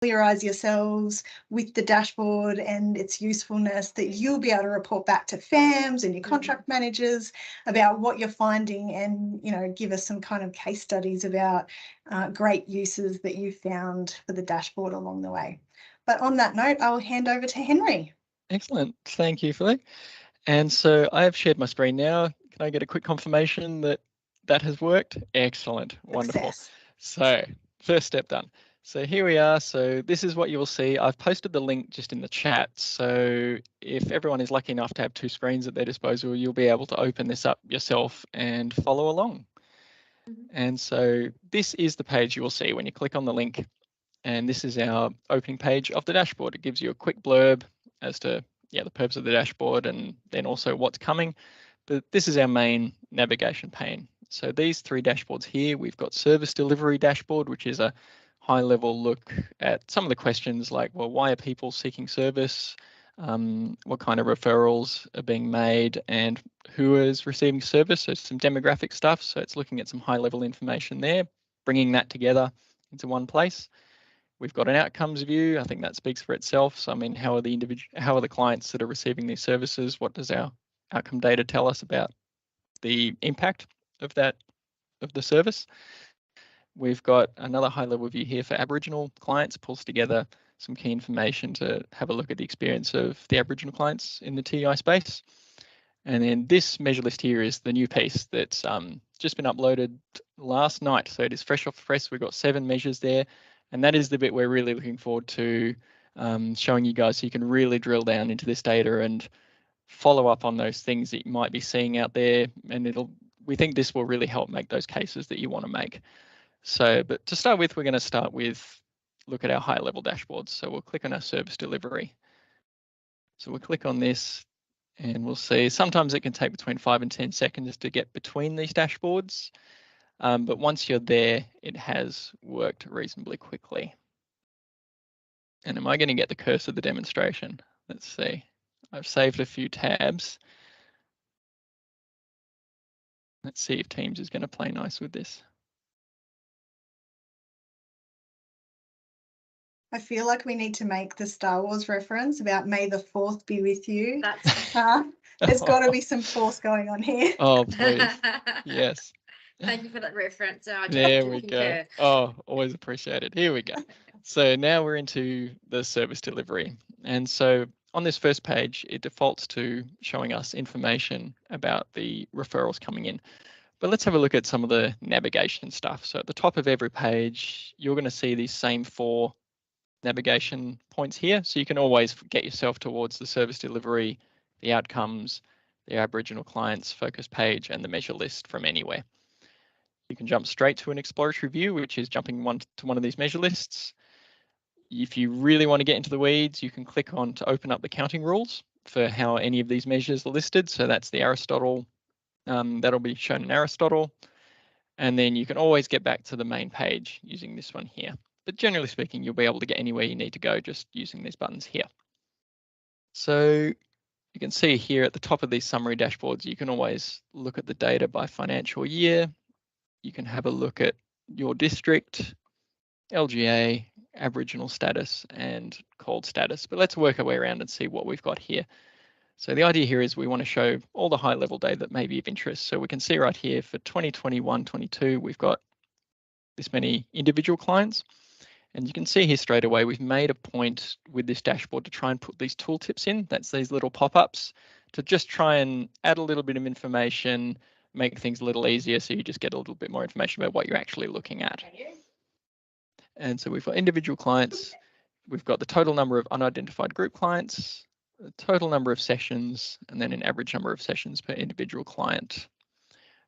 familiarise yourselves with the dashboard and its usefulness, that you'll be able to report back to FAMs and your contract managers about what you're finding, and, you know, give us some kind of case studies about great uses that you found for the dashboard along the way. But on that note, I'll hand over to Henry. Excellent. Thank you, Philly. And so I have shared my screen now. Can I get a quick confirmation that that has worked? Excellent. Wonderful. Success. So first step done. So here we are. So this is what you will see. I've posted the link just in the chat. So if everyone is lucky enough to have two screens at their disposal, you'll be able to open this up yourself and follow along. And so this is the page you will see when you click on the link. And this is our opening page of the dashboard. It gives you a quick blurb as to the purpose of the dashboard and then also what's coming. But this is our main navigation pane. So these three dashboards here, we've got service delivery dashboard, which is a high level look at some of the questions like, well, why are people seeking service? What kind of referrals are being made and who is receiving service? So some demographic stuff. So it's looking at some high level information there, bringing that together into one place. We've got an outcomes view. I think that speaks for itself. So I mean, how are the clients that are receiving these services? What does our outcome data tell us about the impact of the service? We've got another high level view here for Aboriginal clients, pulls together some key information to have a look at the experience of the Aboriginal clients in the TEI space. And then this measure list here is the new piece that's just been uploaded last night. So it is fresh off the press. We've got 7 measures there. And that is the bit we're really looking forward to showing you guys, so you can really drill down into this data and follow up on those things that you might be seeing out there. And we think this will really help make those cases that you want to make. So, but to start with, we're going to start with look at our high level dashboards. So we'll click on our service delivery. So we'll click on this and we'll see sometimes it can take between 5 and 10 seconds to get between these dashboards. But once you're there, it has worked reasonably quickly. And am I going to get the curse of the demonstration? Let's see. I've saved a few tabs. Let's see if Teams is going to play nice with this. I feel like we need to make the Star Wars reference about May the 4th be with you. There's got to be some force going on here. Oh, please. Yes. Thank you for that reference. There we go. Oh, always appreciated. Here we go. So now we're into the service delivery. And so on this first page, it defaults to showing us information about the referrals coming in. But let's have a look at some of the navigation stuff. So at the top of every page, you're going to see these same 4 navigation points here. So you can always get yourself towards the service delivery, the outcomes, the Aboriginal clients focus page, and the measure list from anywhere. You can jump straight to an exploratory view, which is jumping to one of these measure lists. If you really want to get into the weeds, you can click on to open up the counting rules for how any of these measures are listed. So that's the Aristotle, that'll be shown in Aristotle. And then you can always get back to the main page using this one here. But generally speaking, you'll be able to get anywhere you need to go just using these buttons here. So you can see here at the top of these summary dashboards, you can always look at the data by financial year. You can have a look at your district, LGA, Aboriginal status, and called status. But let's work our way around and see what we've got here. So the idea here is we want to show all the high level data that may be of interest. So we can see right here for 2021-22, we've got this many individual clients. And you can see here straight away, we've made a point with this dashboard to try and put these tooltips in. That's these little pop-ups to just try and add a little bit of information, make things a little easier so you just get a little bit more information about what you're actually looking at. And so we've got individual clients, we've got the total number of unidentified group clients, the total number of sessions, and then an average number of sessions per individual client.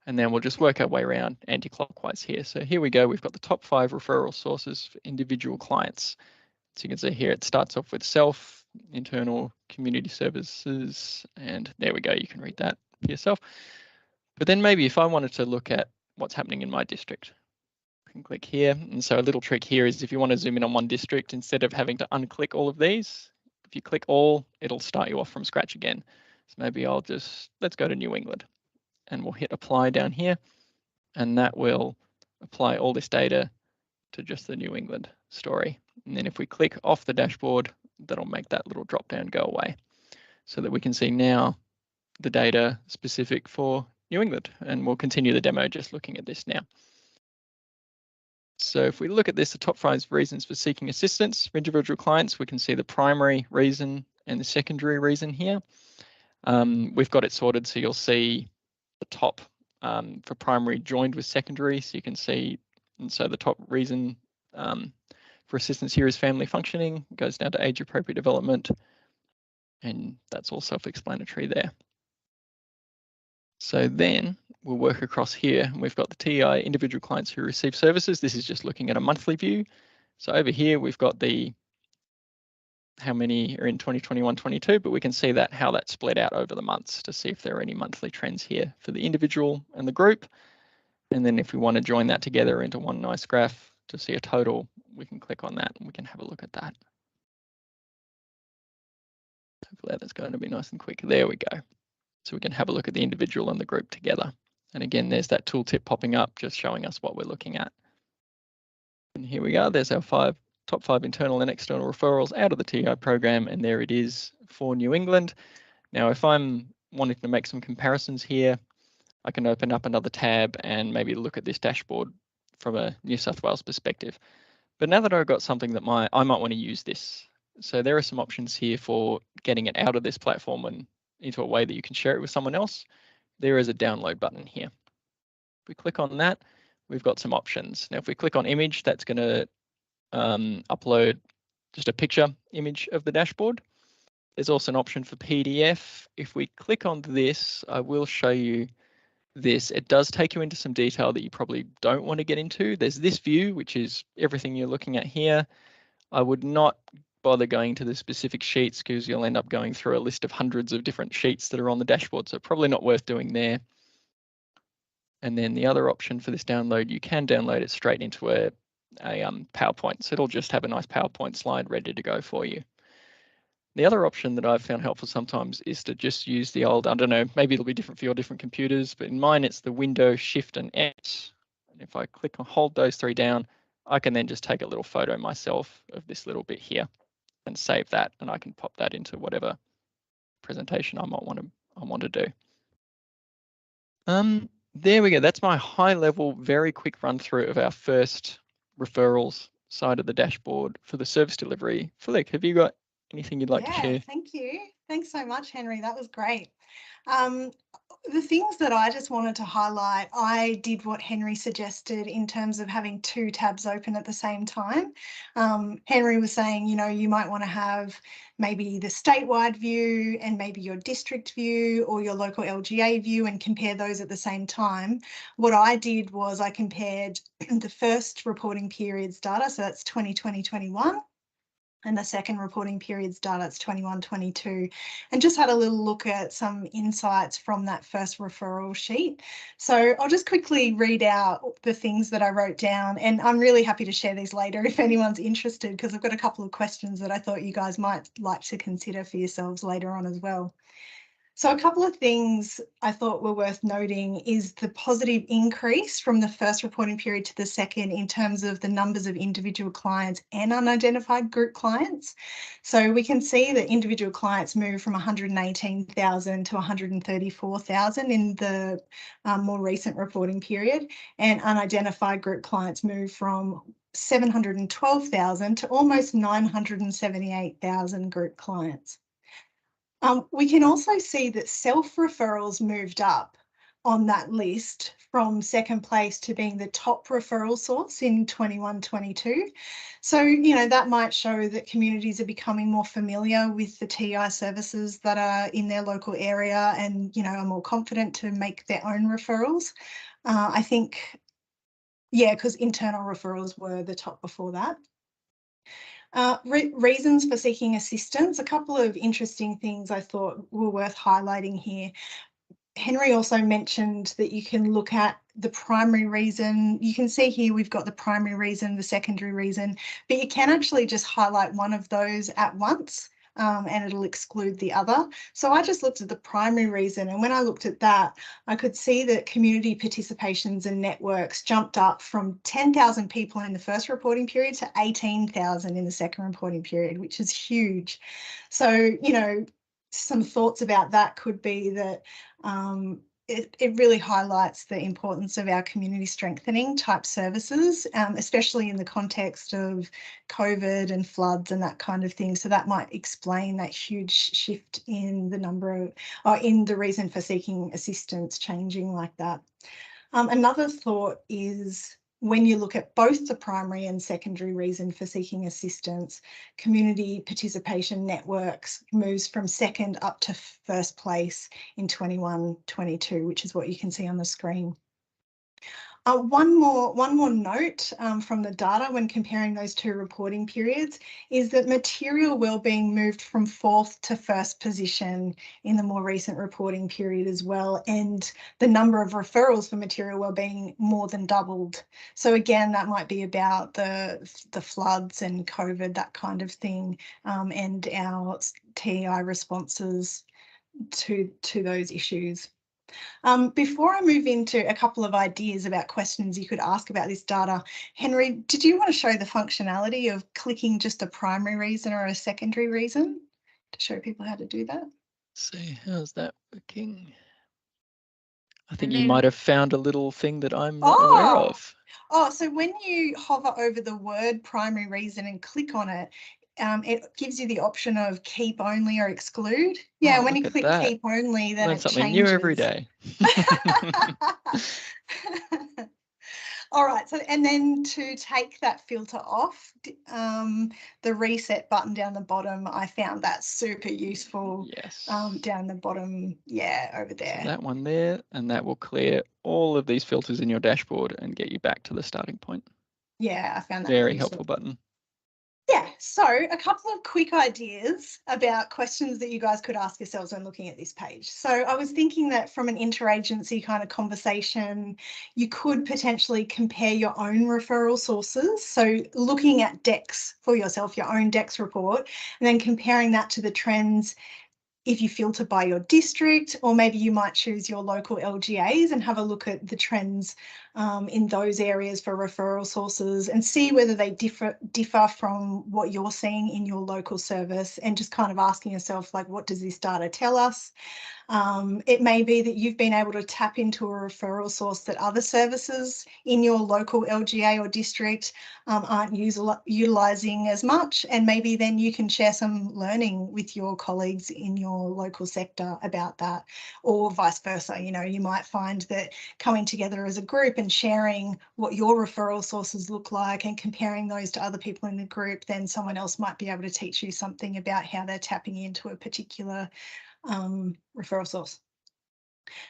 And then we'll just work our way around anti-clockwise here. So here we go, we've got the top 5 referral sources for individual clients. So you can see here it starts off with self, internal community services, and there we go, you can read that for yourself. But then maybe if I wanted to look at what's happening in my district, I can click here. And so a little trick here is if you want to zoom in on one district, instead of having to unclick all of these, if you click all, it'll start you off from scratch again. So maybe let's go to New England. And we'll hit apply down here, and that will apply all this data to just the New England story. And then if we click off the dashboard, that'll make that little drop down go away so that we can see now the data specific for New England. And we'll continue the demo just looking at this now. So if we look at this, the top 5 reasons for seeking assistance for individual clients, we can see the primary reason and the secondary reason here. We've got it sorted so you'll see the top for primary joined with secondary. So you can see, and so the top reason for assistance here is family functioning, it goes down to age appropriate development, and that's all self-explanatory there. So then we'll work across here, and we've got the TEI individual clients who receive services. This is just looking at a monthly view. So over here we've got the how many are in 2021-22, but we can see that how that's split out over the months to see if there are any monthly trends here for the individual and the group. And then if we want to join that together into one nice graph to see a total, we can click on that and we can have a look at that. Hopefully that's going to be nice and quick. There we go. So we can have a look at the individual and the group together. And again, there's that tooltip popping up, just showing us what we're looking at. And here we go. There's our top 5 internal and external referrals out of the TEI program, and there it is for New England. Now, if I'm wanting to make some comparisons here, I can open up another tab and maybe look at this dashboard from a New South Wales perspective. But now that I've got something that I might want to use this. So there are some options here for getting it out of this platform and into a way that you can share it with someone else. There is a download button here. If we click on that, we've got some options. Now, if we click on image, that's going to upload just a picture image of the dashboard. There's also an option for PDF. If we click on this, I will show you this. It does take you into some detail that you probably don't want to get into. There's this view, which is everything you're looking at here. I would not bother going to the specific sheets because you'll end up going through a list of hundreds of different sheets that are on the dashboard, so probably not worth doing there. And then the other option for this download, you can download it straight into a PowerPoint. So it'll just have a nice PowerPoint slide ready to go for you. The other option that I've found helpful sometimes is to just use the old, I don't know, maybe it'll be different for your different computers, but in mine, it's the Windows, Shift and X. And if I click and hold those 3 down, I can then just take a little photo myself of this little bit here and save that. And I can pop that into whatever presentation I might want to do. There we go. That's my high level, very quick run through of our first referrals side of the dashboard for the service delivery. Philippe, have you got anything you'd like to share? Thank you. Thanks so much, Henry. That was great. The things that I just wanted to highlight, I did what Henry suggested in terms of having 2 tabs open at the same time. Henry was saying, you know, you might want to have maybe the statewide view and maybe your district view or your local LGA view and compare those at the same time. What I did was I compared the first reporting period's data, so that's 2020-21. And the second reporting period's data, it's 21-22, and just had a little look at some insights from that first referral sheet. So I'll just quickly read out the things that I wrote down, and I'm really happy to share these later if anyone's interested, because I've got a couple of questions that I thought you guys might like to consider for yourselves later on as well. So a couple of things I thought were worth noting is the positive increase from the first reporting period to the second in terms of the numbers of individual clients and unidentified group clients. So we can see that individual clients move from 118,000 to 134,000 in the more recent reporting period, and unidentified group clients move from 712,000 to almost 978,000 group clients. We can also see that self-referrals moved up on that list from second place to being the top referral source in 21-22. So, you know, that might show that communities are becoming more familiar with the TEI services that are in their local area and, you know, are more confident to make their own referrals. I think, yeah, because internal referrals were the top before that. Reasons for seeking assistance, a couple of interesting things I thought were worth highlighting here. Henry also mentioned that you can look at the primary reason. You can see here we've got the primary reason, the secondary reason, but you can actually just highlight one of those at once. and it'll exclude the other. So I just looked at the primary reason, and when I looked at that, I could see that community participations and networks jumped up from 10,000 people in the first reporting period to 18,000 in the second reporting period, which is huge. So, you know, some thoughts about that could be that it really highlights the importance of our community strengthening type services, especially in the context of COVID and floods and that kind of thing. So that might explain that huge shift in the number of, or in the reason for seeking assistance changing like that. Another thought is when you look at both the primary and secondary reason for seeking assistance, community participation networks moves from second up to first place in 21-22, which is what you can see on the screen. One more note from the data when comparing those two reporting periods is that material wellbeing moved from 4th to 1st position in the more recent reporting period as well, and the number of referrals for material wellbeing more than doubled. So again, that might be about the floods and COVID, that kind of thing, and our TEI responses to those issues. Before I move into a couple of ideas about questions you could ask about this data, Henry, did you want to show the functionality of clicking just a primary reason or a secondary reason to show people how to do that? See, how's that working? I think you might have found a little thing that I'm not aware of. Oh, so when you hover over the word primary reason and click on it, it gives you the option of keep only or exclude. Yeah, when you click keep only, then Learn it something changes. new every day. All right, so and then to take that filter off, the reset button down the bottom, I found that super useful. Yes. Down the bottom, yeah, over there. So that one there, and that will clear all of these filters in your dashboard and get you back to the starting point. Yeah, I found that very helpful button. Yeah, so a couple of quick ideas about questions that you guys could ask yourselves when looking at this page. So I was thinking that from an interagency kind of conversation, you could potentially compare your own referral sources. So looking at DEX for yourself, your own DEX report, and then comparing that to the trends if you filter by your district, or maybe you might choose your local LGAs and have a look at the trends in those areas for referral sources and see whether they differ from what you're seeing in your local service, and just kind of asking yourself, like, what does this data tell us? It may be that you've been able to tap into a referral source that other services in your local LGA or district aren't utilising as much, and maybe then you can share some learning with your colleagues in your local sector about that, or vice versa. You know, you might find that coming together as a group and sharing what your referral sources look like and comparing those to other people in the group, then someone else might be able to teach you something about how they're tapping into a particular referral source.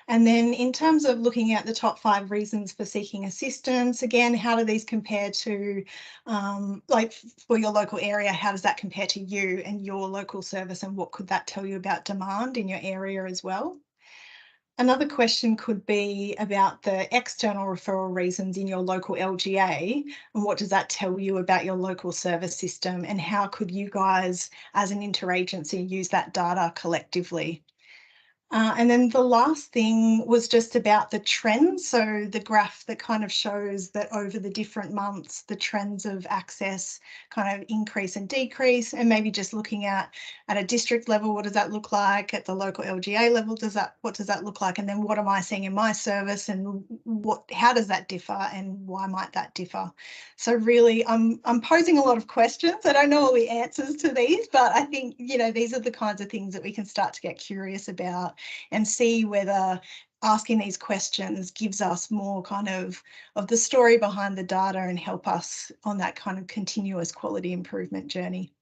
And then in terms of looking at the top 5 reasons for seeking assistance, again, how do these compare to, like for your local area, how does that compare to you and your local service, and what could that tell you about demand in your area as well? Another question could be about the external referral reasons in your local LGA, and what does that tell you about your local service system, and how could you guys as an interagency use that data collectively? And then the last thing was just about the trends. So the graph that kind of shows that over the different months, the trends of access kind of increase and decrease, and maybe just looking at a district level, what does that look like? At the local LGA level, what does that look like? And then what am I seeing in my service, and how does that differ, and why might that differ? So really, I'm posing a lot of questions. I don't know all the answers to these, but I think, you know, these are the kinds of things that we can start to get curious about and see whether asking these questions gives us more kind of the story behind the data and help us on that kind of continuous quality improvement journey.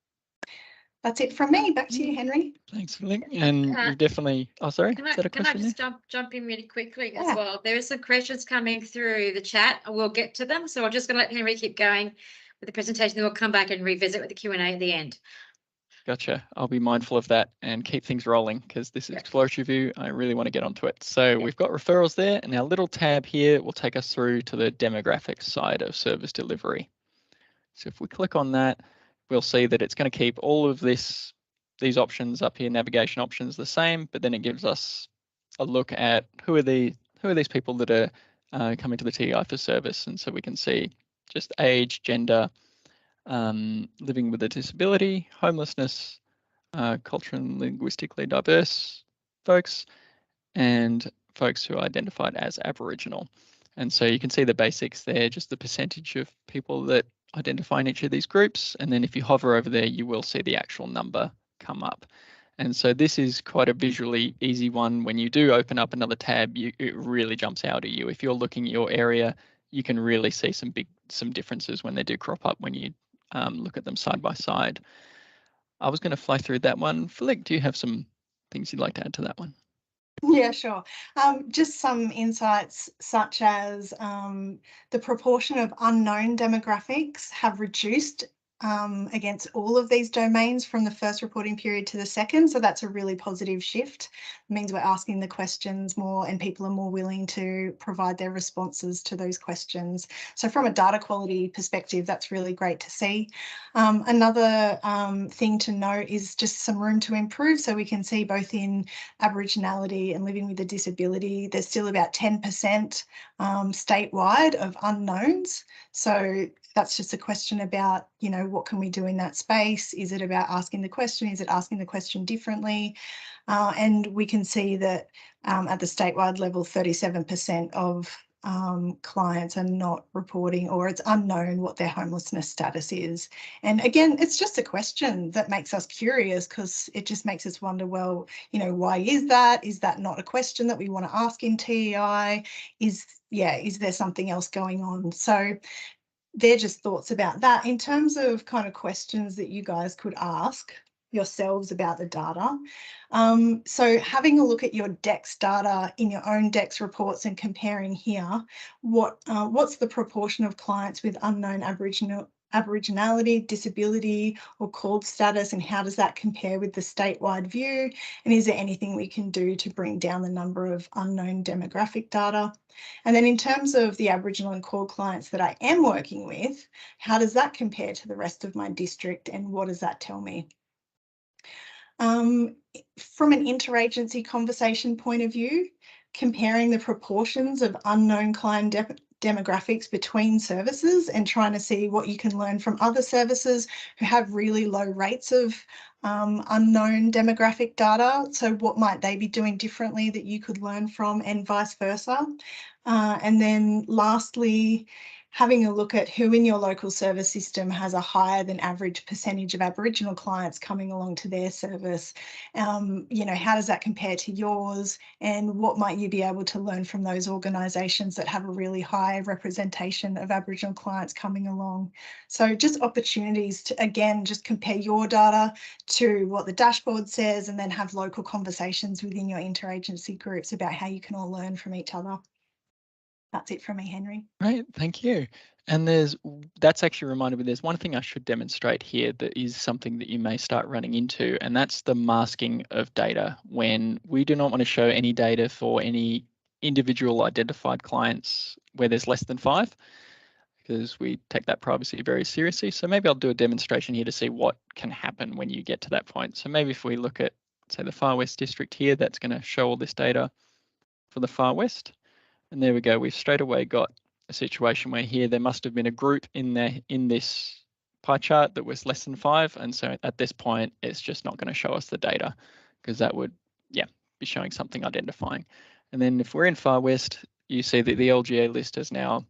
That's it from me. Back to you, Henry. Thanks for the link. And we've definitely, oh, sorry, is that a question? Can I just jump in really quickly as well? There are some questions coming through the chat. We'll get to them. So I'm just going to let Henry keep going with the presentation, then we'll come back and revisit with the Q&A at the end. Gotcha. I'll be mindful of that and keep things rolling, because this is Exploratory View. I really want to get onto it. So we've got referrals there, and our little tab here will take us through to the demographics side of service delivery. So if we click on that, we'll see that it's going to keep all of this these options up here, navigation options, the same, but then it gives us a look at who are these people that are coming to the TEI for service, and so we can see just age, gender, living with a disability, homelessness, culturally and linguistically diverse folks, and folks who are identified as Aboriginal. And so you can see the basics there, just the percentage of people that identify in each of these groups. And then if you hover over there, you will see the actual number come up. And so this is quite a visually easy one. When you do open up another tab, it really jumps out at you. If you're looking at your area, you can really see some differences when they do crop up when you look at them side by side. I was going to fly through that one. Philippe, do you have some things you'd like to add to that one? Yeah, sure. Just some insights such as the proportion of unknown demographics have reduced against all of these domains from the first reporting period to the second. So that's a really positive shift. It means we're asking the questions more and people are more willing to provide their responses to those questions. So from a data quality perspective, that's really great to see. Another thing to note is just some room to improve. So we can see both in Aboriginality and living with a disability, there's still about 10% statewide of unknowns. So that's just a question about, you know, what can we do in that space? Is it about asking the question? Is it asking the question differently? And we can see that at the statewide level, 37% of clients are not reporting, or it's unknown what their homelessness status is. And again, it's just a question that makes us curious, because it just makes us wonder, well, you know, why is that? Is that not a question that we want to ask in TEI? Is there something else going on? So they're just thoughts about that. In terms of kind of questions that you guys could ask yourselves about the data. So having a look at your DEX data in your own DEX reports and comparing here, what's the proportion of clients with unknown Aboriginality, disability or called status, and how does that compare with the statewide view? And is there anything we can do to bring down the number of unknown demographic data? And then in terms of the Aboriginal and called clients that I am working with, how does that compare to the rest of my district, and what does that tell me? From an interagency conversation point of view, comparing the proportions of unknown client demographics between services and trying to see what you can learn from other services who have really low rates of unknown demographic data. So what might they be doing differently that you could learn from, and vice versa. And then lastly, having a look at who in your local service system has a higher than average percentage of Aboriginal clients coming along to their service. You know, how does that compare to yours, and what might you be able to learn from those organisations that have a really high representation of Aboriginal clients coming along? So just opportunities to, again, just compare your data to what the dashboard says, and then have local conversations within your interagency groups about how you can all learn from each other. That's it from me, Henry. Great, thank you. And that's actually reminded me, there's one thing I should demonstrate here that is something that you may start running into, and that's the masking of data. When we do not want to show any data for any individual identified clients where there's less than 5, because we take that privacy very seriously. So maybe I'll do a demonstration here to see what can happen when you get to that point. So maybe if we look at, say, the Far West District here, that's going to show all this data for the Far West. And there we go, we've straight away got a situation where here there must have been a group in this pie chart that was less than 5. And so at this point, it's just not going to show us the data, because that would, be showing something identifying. And then if we're in Far West, you see that the LGA list has now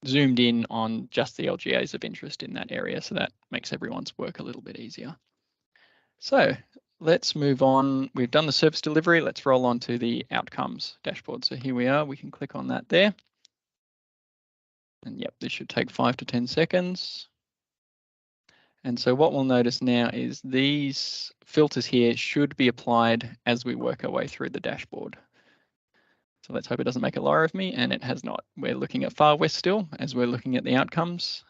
zoomed in on just the LGAs of interest in that area. So that makes everyone's work a little bit easier. So let's move on. We've done the service delivery. Let's roll on to the outcomes dashboard. So here we are. We can click on that there. And yep, this should take 5 to 10 seconds. And so what we'll notice now is these filters here should be applied as we work our way through the dashboard. So let's hope it doesn't make a liar of me, and it has not. We're looking at Far West still as we're looking at the outcomes.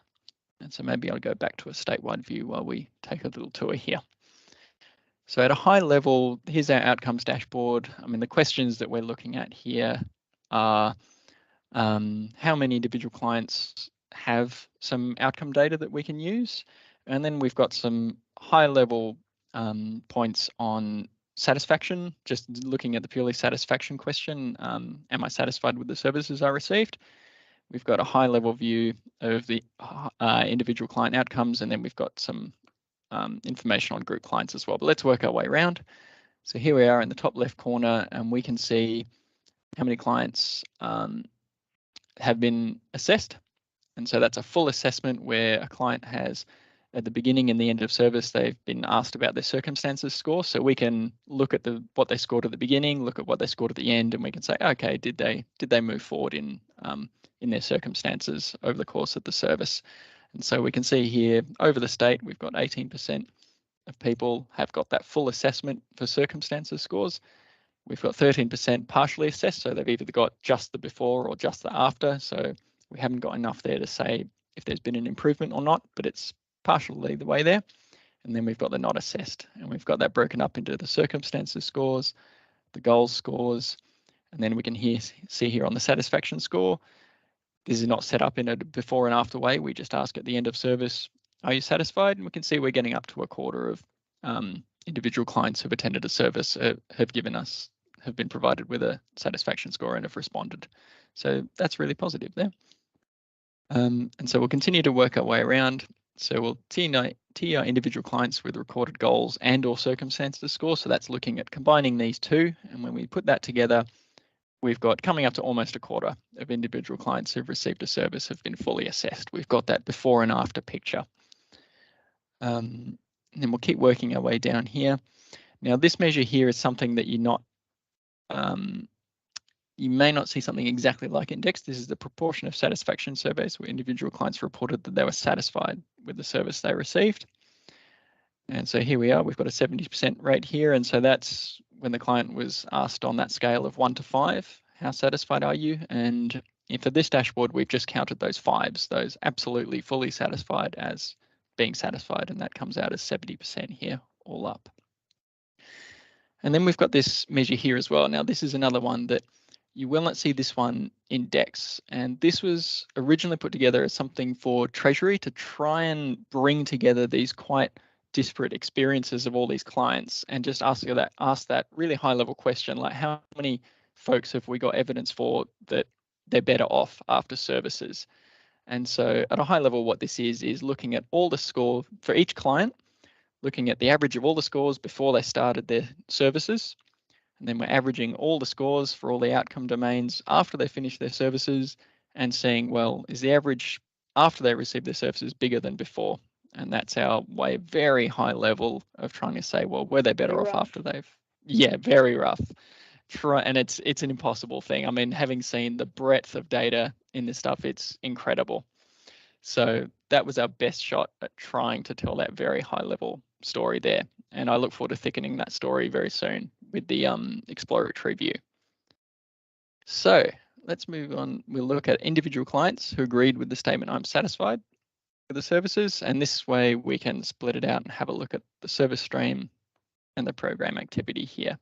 And so maybe I'll go back to a statewide view while we take a little tour here. So at a high level, here's our outcomes dashboard. I mean, the questions that we're looking at here are how many individual clients have some outcome data that we can use. And then we've got some high level points on satisfaction, just looking at the purely satisfaction question. Am I satisfied with the services I received? We've got a high level view of the individual client outcomes, and then we've got some information on group clients as well. But let's work our way around. So here we are in the top left corner, and we can see how many clients have been assessed. And so that's a full assessment where a client has, at the beginning and the end of service, they've been asked about their circumstances score. So we can look at what they scored at the beginning, look at what they scored at the end, and we can say, okay, did they move forward in their circumstances over the course of the service? And so we can see here over the state, we've got 18% of people have got that full assessment for circumstances scores. We've got 13% partially assessed, so they've either got just the before or just the after. So we haven't got enough there to say if there's been an improvement or not, but it's partially the way there. And then we've got the not assessed, and we've got that broken up into the circumstances scores, the goals scores, and then we can see here on the satisfaction score, this is not set up in a before and after way. We just ask at the end of service, are you satisfied? And we can see we're getting up to a quarter of individual clients who've attended a service have been provided with a satisfaction score and have responded. So that's really positive there. And so we'll continue to work our way around. So we'll TEI individual clients with recorded goals and or circumstances score. So that's looking at combining these two. And when we put that together, we've got coming up to almost a quarter of individual clients who've received a service have been fully assessed. We've got that before and after picture. And then we'll keep working our way down here. Now this measure here is something that you may not see something exactly like index. This is the proportion of satisfaction surveys where individual clients reported that they were satisfied with the service they received. And so here we are, we've got a 70% rate here. And so that's when the client was asked on that scale of 1 to 5, how satisfied are you? And for this dashboard, we've just counted those 5s, those absolutely fully satisfied as being satisfied. And that comes out as 70% here all up. And then we've got this measure here as well. Now, this is another one that you will not see this one index. And this was originally put together as something for Treasury to try and bring together these quite disparate experiences of all these clients and just ask that really high level question, like how many folks have we got evidence for that they're better off after services? And so at a high level, what this is looking at all the score for each client, looking at the average of all the scores before they started their services. And then we're averaging all the scores for all the outcome domains after they finish their services and seeing, well, is the average after they receive their services bigger than before? And that's our way, very high level of trying to say, well, were they better off after they've, yeah, very rough. And it's an impossible thing. I mean, having seen the breadth of data in this stuff, it's incredible. So that was our best shot at trying to tell that very high level story there. And I look forward to thickening that story very soon with the exploratory view. So let's move on. We'll look at individual clients who agreed with the statement, I'm satisfied with the services. And this way we can split it out and have a look at the service stream and the program activity here.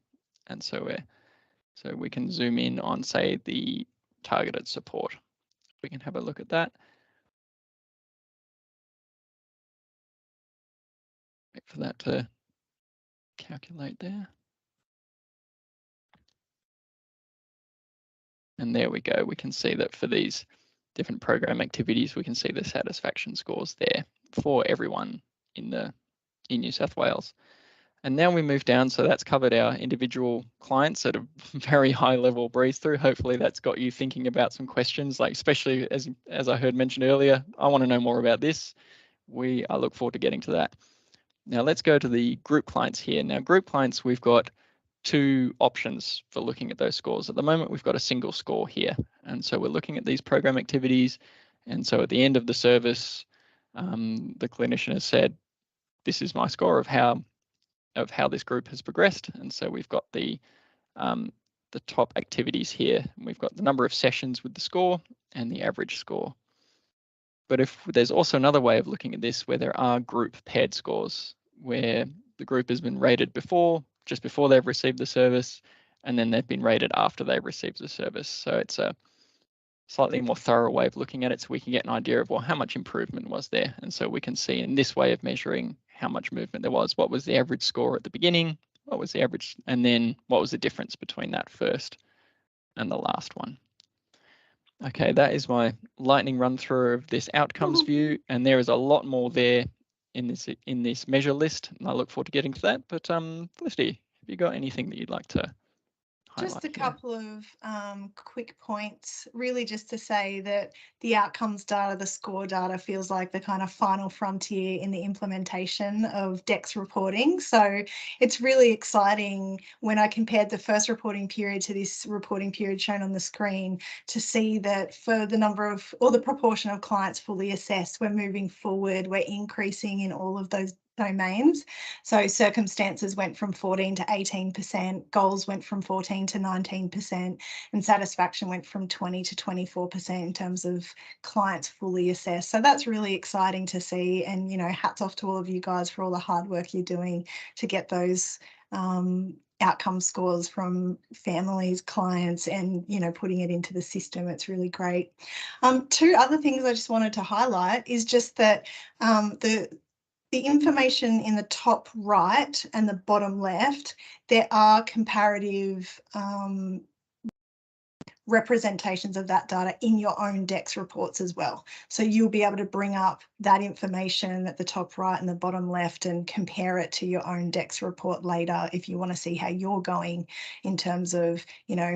And so we can zoom in on, say, the targeted support. We can have a look at that. Wait for that to calculate there. And there we go. We can see that for these different program activities, we can see the satisfaction scores there for everyone in New South Wales. And now we move down, so that's covered our individual clients at a very high level breeze through. Hopefully that's got you thinking about some questions, like especially as I heard mentioned earlier, I want to know more about this. I look forward to getting to that. Now let's go to the group clients here. Now group clients, we've got 2 options for looking at those scores. At the moment, we've got a single score here. And so we're looking at these program activities. And so at the end of the service, the clinician has said, this is my score of how this group has progressed. And so we've got the top activities here. And we've got the number of sessions with the score and the average score. But if there's also another way of looking at this where there are group paired scores, where the group has been rated just before they've received the service, and then they've been rated after they've received the service. So it's a slightly more thorough way of looking at it, so we can get an idea of, well, how much improvement was there? And so we can see in this way of measuring how much movement there was. What was the average score at the beginning? What was the average? And then what was the difference between that first and the last one? Okay, that is my lightning run through of this outcomes view, and there is a lot more there in this measure list, and I look forward to getting to that. But Felicity, have you got anything that you'd like to highlight? Just a couple of quick points, really just to say that the outcomes data, the score data feels like the kind of final frontier in the implementation of DEX reporting. So it's really exciting when I compared the first reporting period to this reporting period shown on the screen to see that for the number of, or the proportion of clients fully assessed, we're moving forward, we're increasing in all of those domains. So circumstances went from 14 to 18%, goals went from 14 to 19%, and satisfaction went from 20 to 24% in terms of clients fully assessed. So that's really exciting to see, and hats off to all of you guys for all the hard work you're doing to get those outcome scores from families, clients, and putting it into the system. It's really great. Two other things I just wanted to highlight is just that the information in the top right and the bottom left, there are comparative representations of that data in your own DEX reports as well. So you'll be able to bring up that information at the top right and the bottom left and compare it to your own DEX report later if you want to see how you're going in terms of,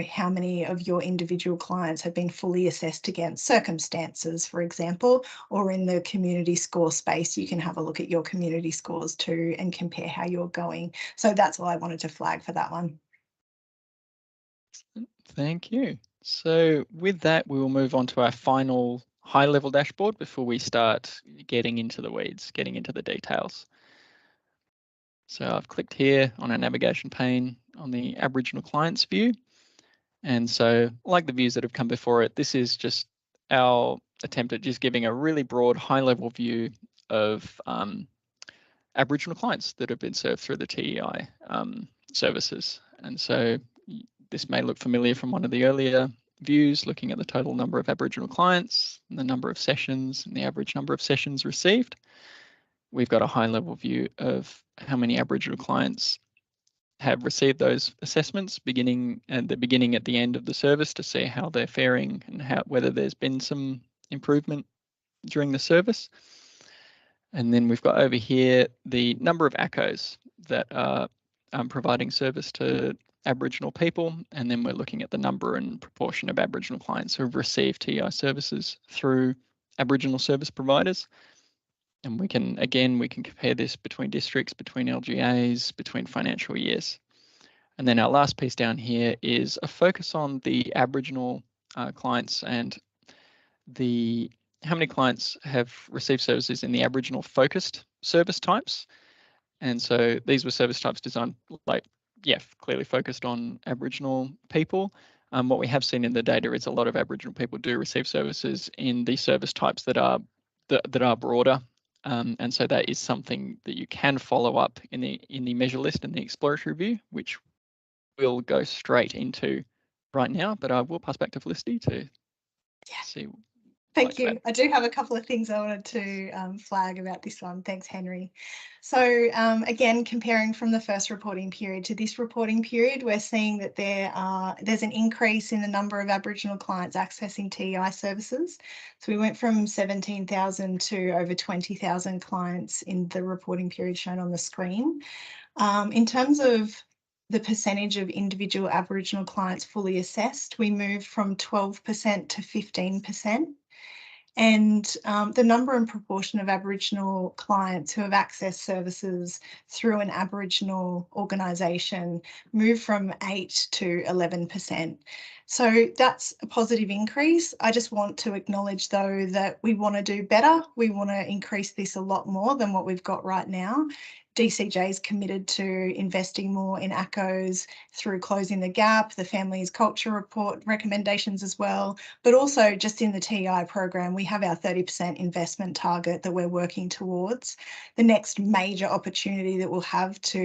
how many of your individual clients have been fully assessed against circumstances, for example, or in the community score space, you can have a look at your community scores too and compare how you're going. So that's all I wanted to flag for that one. Thank you. So with that, we will move on to our final high-level dashboard before we start getting into the weeds, getting into the details. So I've clicked here on our navigation pane on the Aboriginal clients view. And so like the views that have come before it, this is just our attempt at just giving a really broad high-level view of Aboriginal clients that have been served through the TEI services. And so this may look familiar from one of the earlier views, looking at the total number of Aboriginal clients, and the number of sessions, and the average number of sessions received. We've got a high-level view of how many Aboriginal clients have received those assessments, beginning at the end of the service, to see how they're faring and whether there's been some improvement during the service. And then we've got over here the number of ACOs that are providing service to Aboriginal people, and then we're looking at the number and proportion of Aboriginal clients who have received TEI services through Aboriginal service providers. And we can compare this between districts, between LGAs, between financial years. And then our last piece down here is a focus on the Aboriginal clients and how many clients have received services in the Aboriginal focused service types. And so these were service types designed clearly focused on Aboriginal people. What we have seen in the data is a lot of Aboriginal people do receive services in the service types that are broader. And so that is something that you can follow up in the measure list and the exploratory view, which we'll go straight into right now. But I will pass back to Felicity to see. Thank you. I do have a couple of things I wanted to flag about this one. Thanks, Henry. So again, comparing from the first reporting period to this reporting period, we're seeing that there's an increase in the number of Aboriginal clients accessing TEI services. So we went from 17,000 to over 20,000 clients in the reporting period shown on the screen. In terms of the percentage of individual Aboriginal clients fully assessed, we moved from 12% to 15%. And the number and proportion of Aboriginal clients who have accessed services through an Aboriginal organisation moved from 8 to 11%. So that's a positive increase. I just want to acknowledge, though, that we want to do better. We want to increase this a lot more than what we've got right now. DCJ is committed to investing more in ACOs through closing the gap, the Families Culture Report recommendations as well, but also just in the TEI program, we have our 30% investment target that we're working towards. The next major opportunity that we'll have to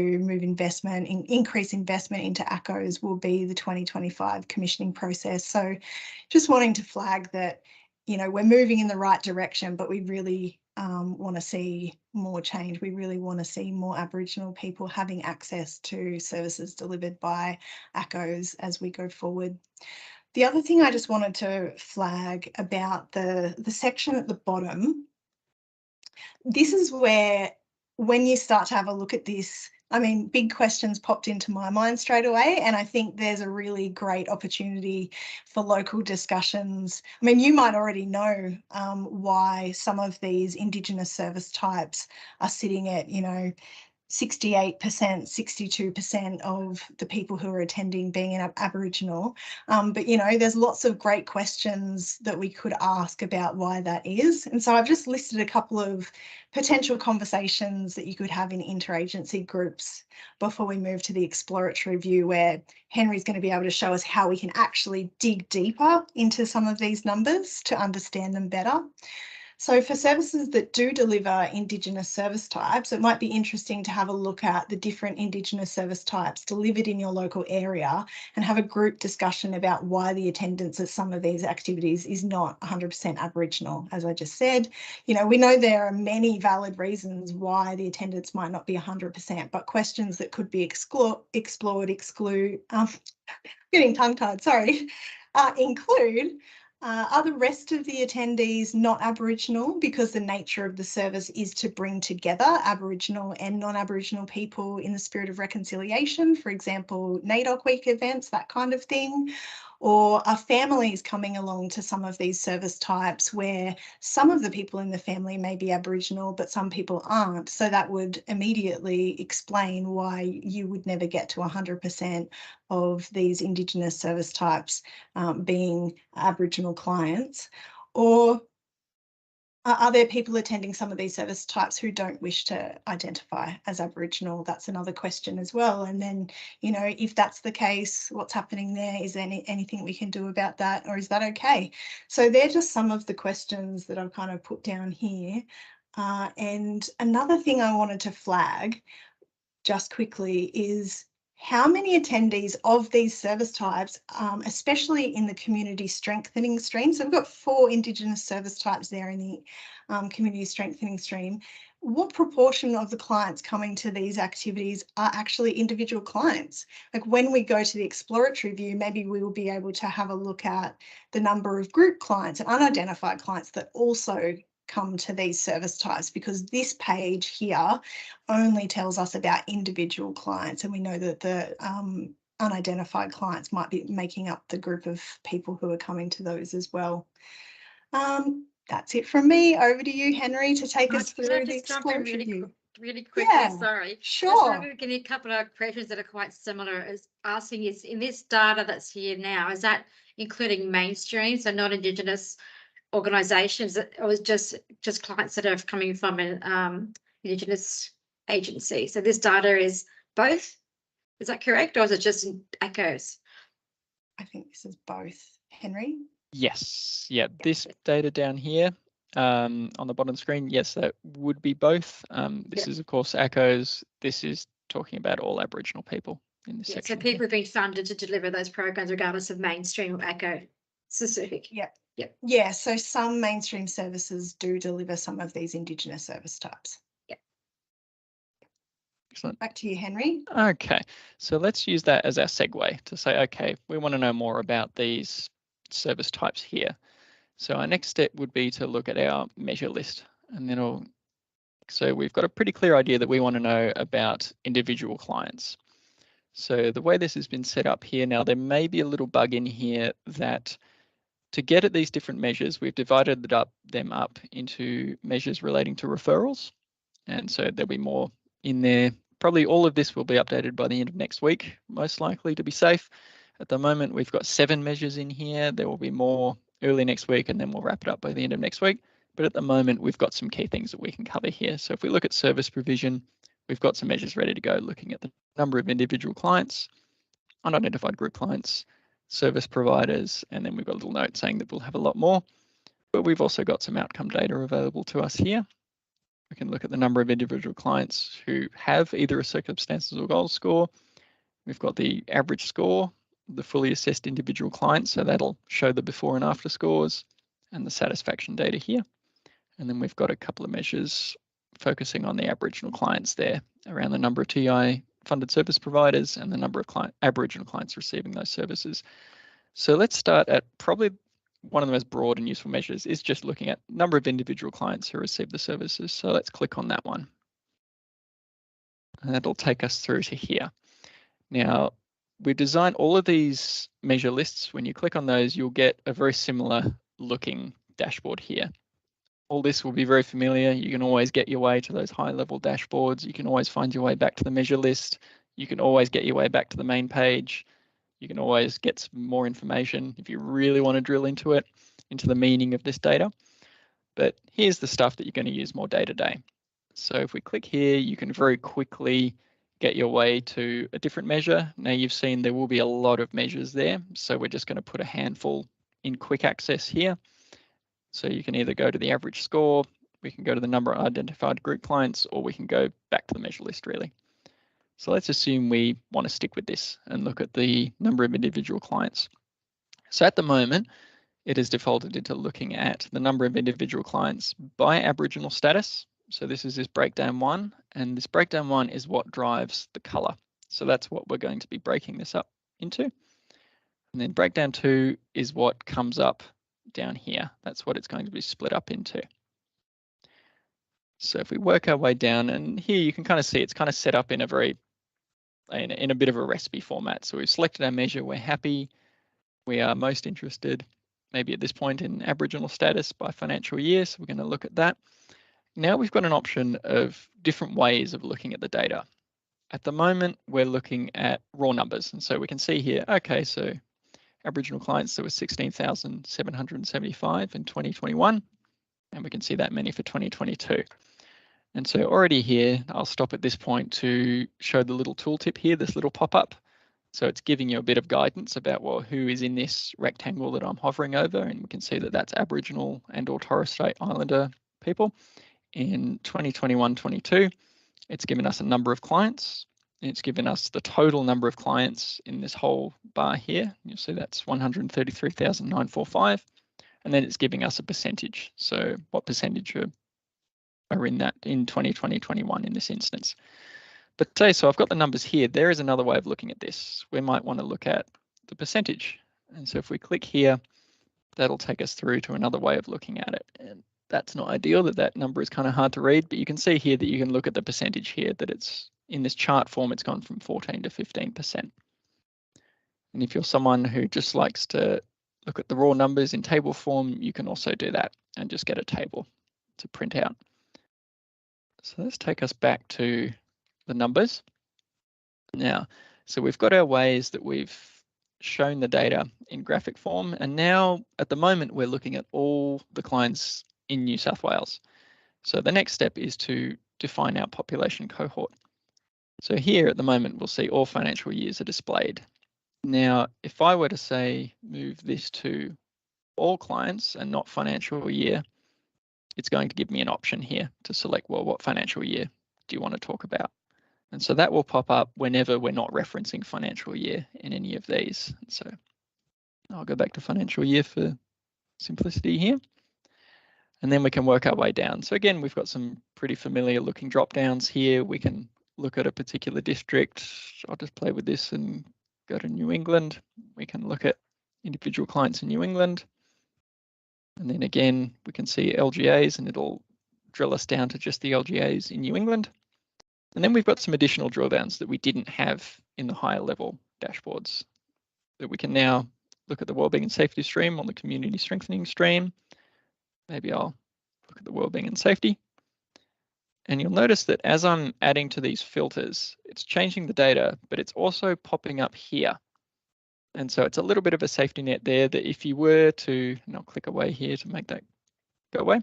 increase investment into ACOs will be the 2025 commissioning process. So just wanting to flag that, we're moving in the right direction, but we really want to see more change. We really want to see more Aboriginal people having access to services delivered by ACCOs as we go forward. The other thing I just wanted to flag about the section at the bottom, this is where, when you start to have a look at this, I mean, big questions popped into my mind straight away, and I think there's a really great opportunity for local discussions. I mean, you might already know why some of these Indigenous service types are sitting at, 68%, 62% of the people who are attending being an Aboriginal. But, there's lots of great questions that we could ask about why that is. And so I've just listed a couple of potential conversations that you could have in interagency groups before we move to the exploratory view, where Henry's going to be able to show us how we can actually dig deeper into some of these numbers to understand them better. So for services that do deliver Indigenous service types, it might be interesting to have a look at the different Indigenous service types delivered in your local area and have a group discussion about why the attendance at some of these activities is not 100% Aboriginal. As I just said, we know there are many valid reasons why the attendance might not be 100%, but questions that could be explored, getting tongue-tied, sorry, include, are the rest of the attendees not Aboriginal because the nature of the service is to bring together Aboriginal and non-Aboriginal people in the spirit of reconciliation, for example, NAIDOC week events, that kind of thing? Or are families coming along to some of these service types where some of the people in the family may be Aboriginal, but some people aren't? So that would immediately explain why you would never get to 100% of these Indigenous service types being Aboriginal clients. Or are there people attending some of these service types who don't wish to identify as Aboriginal? That's another question as well. And then, if that's the case, what's happening there? Is there anything we can do about that, or is that okay? So they're just some of the questions that I've kind of put down here. And another thing I wanted to flag just quickly is how many attendees of these service types, especially in the community strengthening stream. So we've got 4 Indigenous service types there in the community strengthening stream. What proportion of the clients coming to these activities are actually individual clients? Like when we go to the exploratory view, maybe we will be able to have a look at the number of group clients and unidentified clients that also come to these service types, because this page here only tells us about individual clients, and we know that the unidentified clients might be making up the group of people who are coming to those as well. That's it from me. Over to you, Henry, to take us through the exploratory view. Really quickly, Yeah, sorry. Sure. Just give me a couple of questions that are quite similar. Is asking, is in this data that's here now, is that including mainstream, so non-Indigenous organisations, or is just clients that are coming from an Indigenous agency? So this data is both. Is that correct, or is it just ACCOs? I think this is both, Henry. Yes. Yeah. This data down here on the bottom screen, yes, that would be both. This is, of course, ACCOs. This is talking about all Aboriginal people in this section. So people have been funded to deliver those programs regardless of mainstream or ACCO specific. Yeah, so some mainstream services do deliver some of these Indigenous service types. Excellent. Back to you, Henry. Okay, so let's use that as our segue to say, okay, we want to know more about these service types here. So our next step would be to look at our measure list, and then so we've got a pretty clear idea that we want to know about individual clients. So the way this has been set up here now, there may be a little bug in here that to get at these different measures, we've divided them up into measures relating to referrals. And so there'll be more in there. Probably all of this will be updated by the end of next week, most likely, to be safe. At the moment, we've got 7 measures in here. There will be more early next week, and then we'll wrap it up by the end of next week. But at the moment, we've got some key things that we can cover here. So if we look at service provision, we've got some measures ready to go, looking at the number of individual clients, unidentified group clients, service providers, and then we've got a little note saying that we'll have a lot more. But we've also got some outcome data available to us here. We can look at the number of individual clients who have either a circumstances or goals score. We've got the average score, the fully assessed individual clients, so that'll show the before and after scores, and the satisfaction data here. And then we've got a couple of measures focusing on the Aboriginal clients there, around the number of TEI funded service providers and the number of Aboriginal clients receiving those services. So let's start at probably one of the most broad and useful measures is just looking at number of individual clients who receive the services. So let's click on that one. And that'll take us through to here. Now, we designed all of these measure lists. When you click on those, you'll get a very similar looking dashboard here. All this will be very familiar. You can always get your way to those high level dashboards. You can always find your way back to the measure list. You can always get your way back to the main page. You can always get some more information if you really want to drill into it, into the meaning of this data. But here's the stuff that you're going to use more day to day. So if we click here, you can very quickly get your way to a different measure. Now you've seen there will be a lot of measures there. So we're just going to put a handful in quick access here. So you can either go to the average score, we can go to the number of identified group clients, or we can go back to the measure list really. So let's assume we want to stick with this and look at the number of individual clients. So at the moment, it is defaulted into looking at the number of individual clients by Aboriginal status. So this is this breakdown one, and this breakdown one is what drives the color. So that's what we're going to be breaking this up into. And then breakdown two is what comes up down here. That's what it's going to be split up into. So if we work our way down, and here you can kind of see it's kind of set up in a bit of a recipe format. So we've selected our measure, we're happy, we are most interested maybe at this point in Aboriginal status by financial year, so we're going to look at that. Now we've got an option of different ways of looking at the data. At the moment, we're looking at raw numbers, and so we can see here, okay, so Aboriginal clients, there were 16,775 in 2021, and we can see that many for 2022. And so already here, I'll stop at this point to show the little tooltip here, this little pop-up. So it's giving you a bit of guidance about, well, who is in this rectangle that I'm hovering over, and we can see that that's Aboriginal and or Torres Strait Islander people. In 2021-22, it's given us a number of clients. It's given us the total number of clients in this whole bar here. You'll see that's 133,945. And then it's giving us a percentage. So what percentage are in that in 2020-21 in this instance. But so I've got the numbers here. There is another way of looking at this. We might want to look at the percentage. And so if we click here, that'll take us through to another way of looking at it. And that's not ideal, that number is kind of hard to read, but you can see here that you can look at the percentage here, that it's in this chart form, it's gone from 14 to 15%. And if you're someone who just likes to look at the raw numbers in table form, you can also do that and just get a table to print out. So let's take us back to the numbers. Now, so we've got our ways that we've shown the data in graphic form, and now at the moment we're looking at all the clients in New South Wales. So the next step is to define our population cohort. So here at the moment we'll see all financial years are displayed. Now, if I were to say move this to all clients and not financial year, it's going to give me an option here to select, well, what financial year do you want to talk about? And so that will pop up whenever we're not referencing financial year in any of these. So I'll go back to financial year for simplicity here. And then we can work our way down. So again, we've got some pretty familiar looking drop downs here. We can look at a particular district. I'll just play with this and go to New England. We can look at individual clients in New England. And then again, we can see LGAs, and it'll drill us down to just the LGAs in New England. And then we've got some additional drill downs that we didn't have in the higher level dashboards, that we can now look at the wellbeing and safety stream or the community strengthening stream. Maybe I'll look at the wellbeing and safety. And you'll notice that as I'm adding to these filters, it's changing the data, but it's also popping up here. And so it's a little bit of a safety net there, that if you were to, and I'll click away here to make that go away.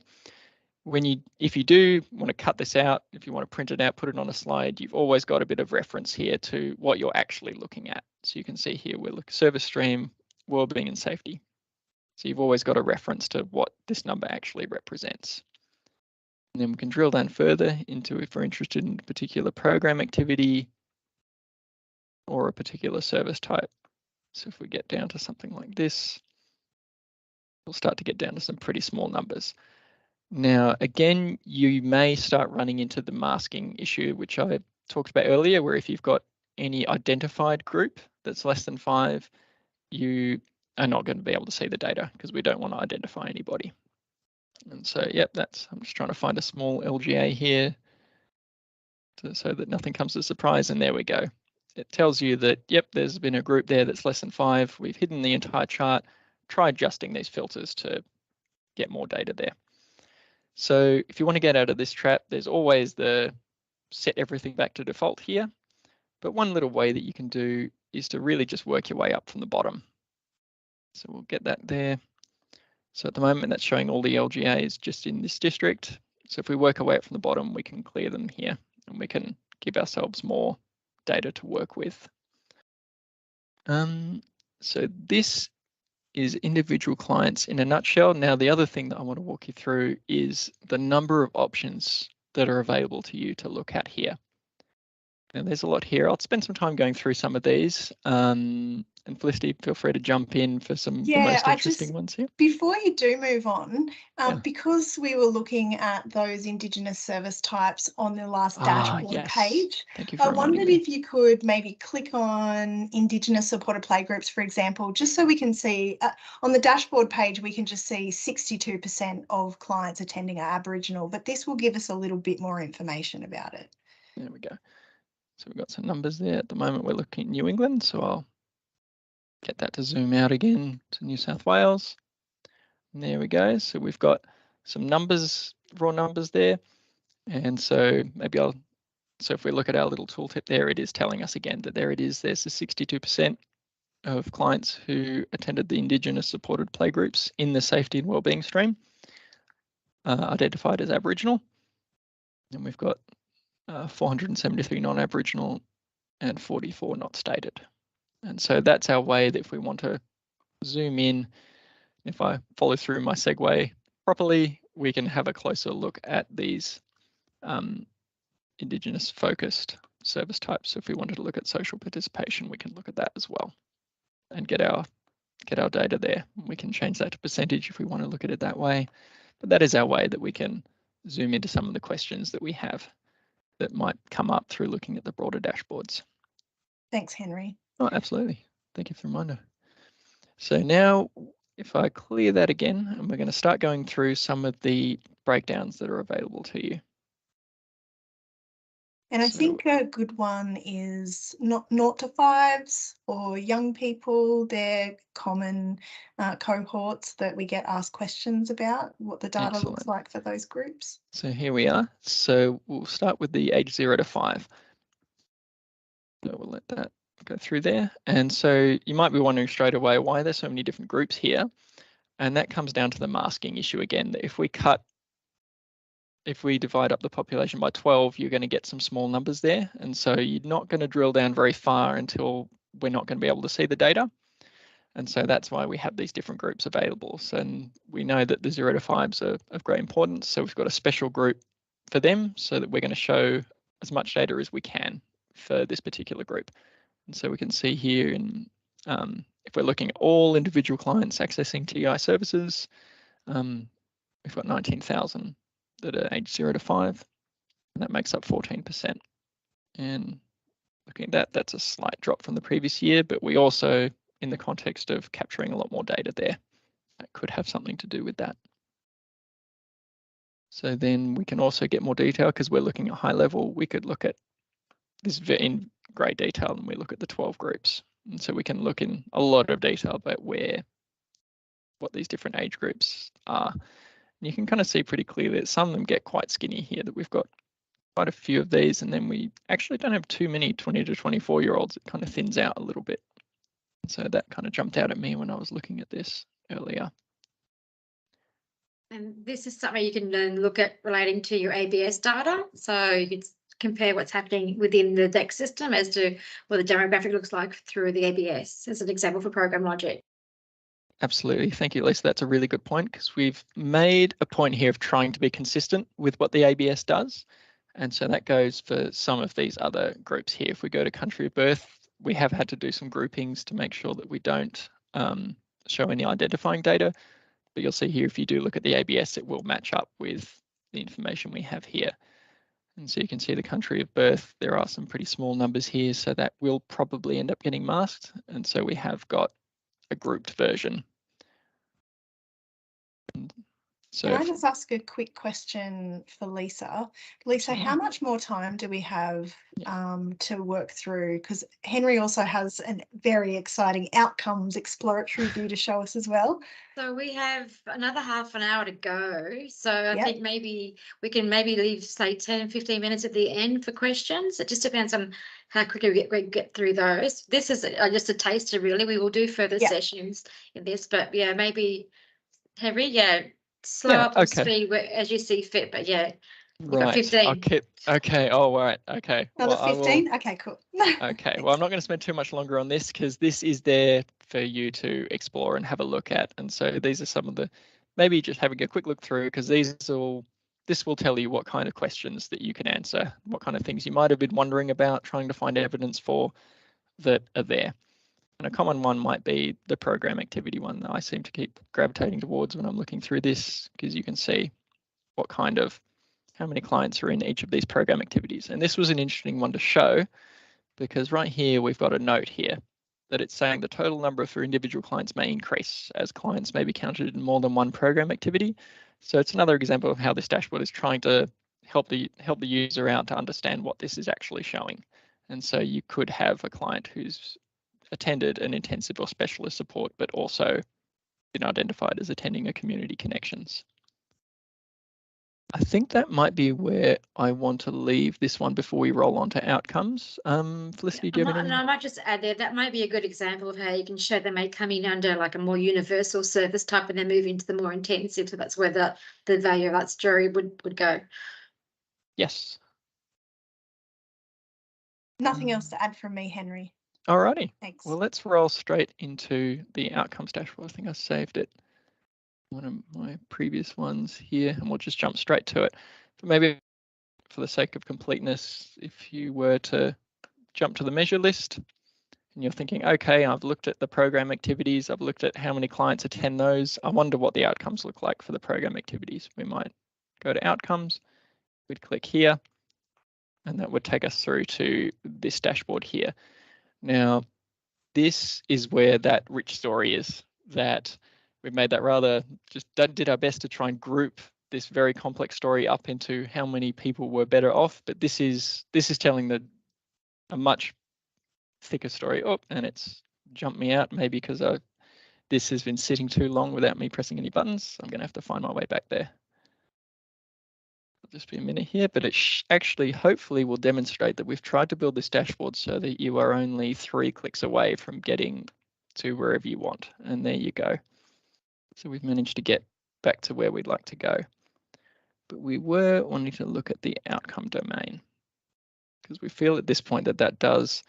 If you do want to cut this out, if you want to print it out, put it on a slide, you've always got a bit of reference here to what you're actually looking at. So you can see here, we're looking service stream, wellbeing and safety. So you've always got a reference to what this number actually represents. And then we can drill down further into if we're interested in a particular program activity or a particular service type. So if we get down to something like this, we'll start to get down to some pretty small numbers. Now, again, you may start running into the masking issue, which I talked about earlier, where if you've got any identified group that's less than 5, you are not going to be able to see the data because we don't want to identify anybody. And so, yep, I'm just trying to find a small LGA here so that nothing comes as a surprise, and there we go. It tells you that, yep, there's been a group there that's less than 5. We've hidden the entire chart. Try adjusting these filters to get more data there. So if you want to get out of this trap, there's always the set everything back to default here. But one little way that you can do is to really just work your way up from the bottom. So we'll get that there. So at the moment, that's showing all the LGAs just in this district. So if we work our way up from the bottom, we can clear them here and we can give ourselves more data to work with. So this is individual clients in a nutshell. Now, the other thing that I want to walk you through is the number of options that are available to you to look at here. And there's a lot here. I'll spend some time going through some of these. And Felicity, feel free to jump in for the most interesting ones here. Before you do move on, because we were looking at those Indigenous service types on the last dashboard page, I wondered if you could maybe click on Indigenous supported playgroups, for example, just so we can see on the dashboard page, we can just see 62% of clients attending are Aboriginal, but this will give us a little bit more information about it. There we go. So we've got some numbers there. At the moment, we're looking at New England, so I'll get that to zoom out again to New South Wales. And there we go. So we've got some numbers, raw numbers there. And so so if we look at our little tooltip there, it is telling us again that there it is. There's the 62% of clients who attended the Indigenous supported playgroups in the safety and wellbeing stream, identified as Aboriginal. And we've got 473 non-Aboriginal and 44 not stated. And so that's our way that if we want to zoom in, if I follow through my segue properly, we can have a closer look at these Indigenous focused service types. So if we wanted to look at social participation, we can look at that as well and get our data there. We can change that to percentage if we want to look at it that way. But that is our way that we can zoom into some of the questions that we have that might come up through looking at the broader dashboards. Thanks, Henry. Oh, absolutely. Thank you for the reminder. So now if I clear that again, and we're going to start going through some of the breakdowns that are available to you. And I think a good one is 0 to 5s or young people. They're common cohorts that we get asked questions about what the data looks like for those groups. So here we are. So we'll start with the age 0 to 5. So we'll let that go through there. And so you might be wondering straight away why there's so many different groups here. And that comes down to the masking issue again. That if we divide up the population by 12, you're going to get some small numbers there. And so you're not going to drill down very far until we're not going to be able to see the data. And so that's why we have these different groups available. So we know that the 0 to 5s are of great importance. So we've got a special group for them so that we're going to show as much data as we can for this particular group. And so we can see here in if we're looking at all individual clients accessing TEI services, we've got 19,000 that are age 0 to 5, and that makes up 14%. And looking at that, that's a slight drop from the previous year, but we also, in the context of capturing a lot more data there, that could have something to do with that. So then we can also get more detail because we're looking at high level. We could look at this in great detail and we look at the 12 groups. And so we can look in a lot of detail about what these different age groups are. And you can kind of see pretty clearly that some of them get quite skinny here, that we've got quite a few of these, and then we actually don't have too many 20 to 24-year-olds. It kind of thins out a little bit. So that kind of jumped out at me when I was looking at this earlier. And this is something you can then look at relating to your ABS data. So you can compare what's happening within the DEX system as to what the demographic looks like through the ABS as an example for program logic. Absolutely. Thank you, Lisa. That's a really good point because we've made a point here of trying to be consistent with what the ABS does. And so that goes for some of these other groups here. If we go to country of birth, we have had to do some groupings to make sure that we don't show any identifying data. But you'll see here, if you do look at the ABS, it will match up with the information we have here. And so you can see the country of birth. There are some pretty small numbers here, so that will probably end up getting masked. And so we have got a grouped version. So can I just ask a quick question for Lisa? Lisa, how much more time do we have to work through? Because Henry also has a very exciting outcomes exploratory view to show us as well. So we have another half an hour to go. So I think maybe we can leave, say, 10, 15 minutes at the end for questions. It just depends on how quickly we get through those. This is just a taster, really. We will do further sessions in this, but yeah, maybe Henry, slow up on speed as you see fit, but you've got 15. Okay. Oh, right. Okay. Another 15? Okay, cool. Okay. Well, I'm not going to spend too much longer on this because this is there for you to explore and have a look at. And so these are some of the, maybe just having a quick look through, because this will tell you what kind of questions that you can answer, what kind of things you might have been wondering about, trying to find evidence for that are there. And a common one might be the program activity one that I seem to keep gravitating towards when I'm looking through this, because you can see how many clients are in each of these program activities. And this was an interesting one to show, because right here we've got a note here that it's saying the total number for individual clients may increase as clients may be counted in more than one program activity. So it's another example of how this dashboard is trying to help the user out to understand what this is actually showing. And so you could have a client who's attended an intensive or specialist support, but also been identified as attending a community connections. I think that might be where I want to leave this one before we roll on to outcomes. Felicity, do you have any? I might just add there, that might be a good example of how you can show they may come in under like a more universal service type and then move into the more intensive. So that's where the value of that story would go. Yes. Nothing else to add from me, Henry. Alrighty. Thanks. Well, let's roll straight into the outcomes dashboard. I think I saved it, one of my previous ones here, and we'll just jump straight to it. But maybe for the sake of completeness, if you were to jump to the measure list and you're thinking, okay, I've looked at the program activities, I've looked at how many clients attend those, I wonder what the outcomes look like for the program activities. We might go to outcomes, we'd click here, and that would take us through to this dashboard here. Now, this is where that rich story is, that we've made that rather, just did our best to try and group this very complex story up into how many people were better off, but this is telling a much thicker story. Oh, and it's jumped me out, maybe because this has been sitting too long without me pressing any buttons. I'm going to have to find my way back there. It'll just be a minute here, but it actually hopefully will demonstrate that we've tried to build this dashboard so that you are only 3 clicks away from getting to wherever you want. And there you go. So we've managed to get back to where we'd like to go. But we were wanting to look at the outcome domain, because we feel at this point that that does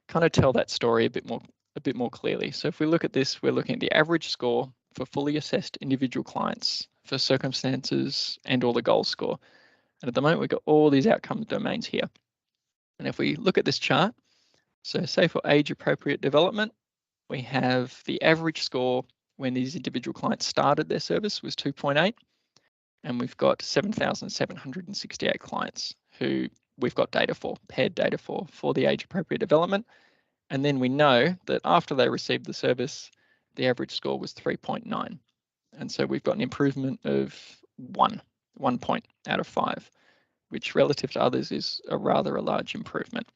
kind of tell that story a bit more clearly. So if we look at this, we're looking at the average score for fully assessed individual clients for circumstances and or the goal score. And at the moment, we've got all these outcome domains here. And if we look at this chart, so say for age appropriate development, we have the average score when these individual clients started their service was 2.8. And we've got 7,768 clients who we've got data for, paired data for the age appropriate development. And then we know that after they received the service, the average score was 3.9. And so we've got an improvement of 1 point out of 5, which relative to others is a large improvement.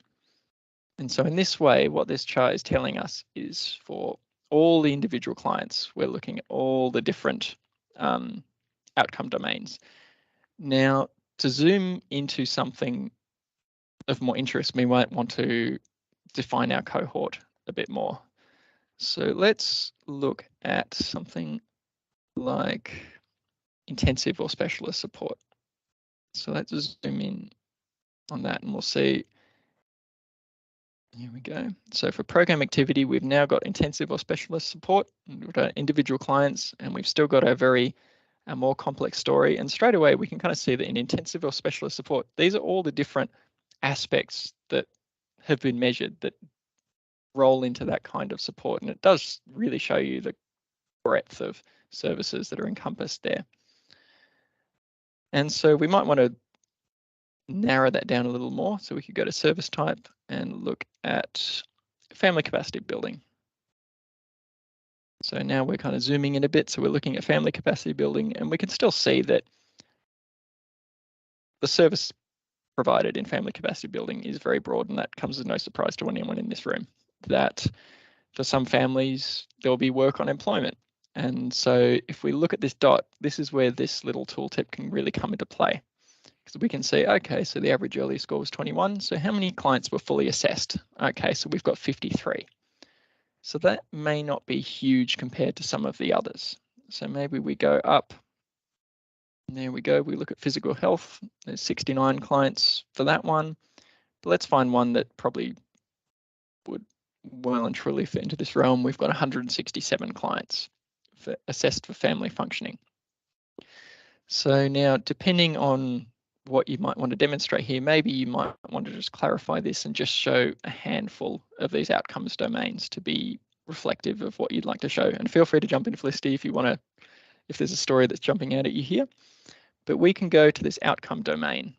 And so in this way, what this chart is telling us is for all the individual clients, we're looking at all the different outcome domains. Now, to zoom into something of more interest, we might want to define our cohort a bit more. So let's look at something like intensive or specialist support. So let's zoom in on that and we'll see. Here we go. So for program activity, we've now got intensive or specialist support. We've got individual clients, and we've still got a more complex story. And straight away, we can kind of see that in intensive or specialist support, these are all the different aspects that have been measured that roll into that kind of support. And it does really show you the breadth of services that are encompassed there. And so we might want to narrow that down a little more. So we could go to service type and look at family capacity building. So now we're kind of zooming in a bit. So we're looking at family capacity building, and we can still see that the service provided in family capacity building is very broad, and that comes as no surprise to anyone in this room, that for some families, there'll be work on employment. And so if we look at this dot, this is where this little tooltip can really come into play. Because we can see, okay, so the average early score was 21. So how many clients were fully assessed? Okay, so we've got 53. So that may not be huge compared to some of the others. So maybe we go up. And there we go. We look at physical health. There's 69 clients for that one. But let's find one that probably would well and truly fit into this realm. We've got 167 clients assessed for family functioning. So now, depending on what you might want to demonstrate here, maybe you might want to just clarify this and just show a handful of these outcomes domains to be reflective of what you'd like to show. And feel free to jump in, Felicity, if you want to, if there's a story that's jumping out at you here. But we can go to this outcome domain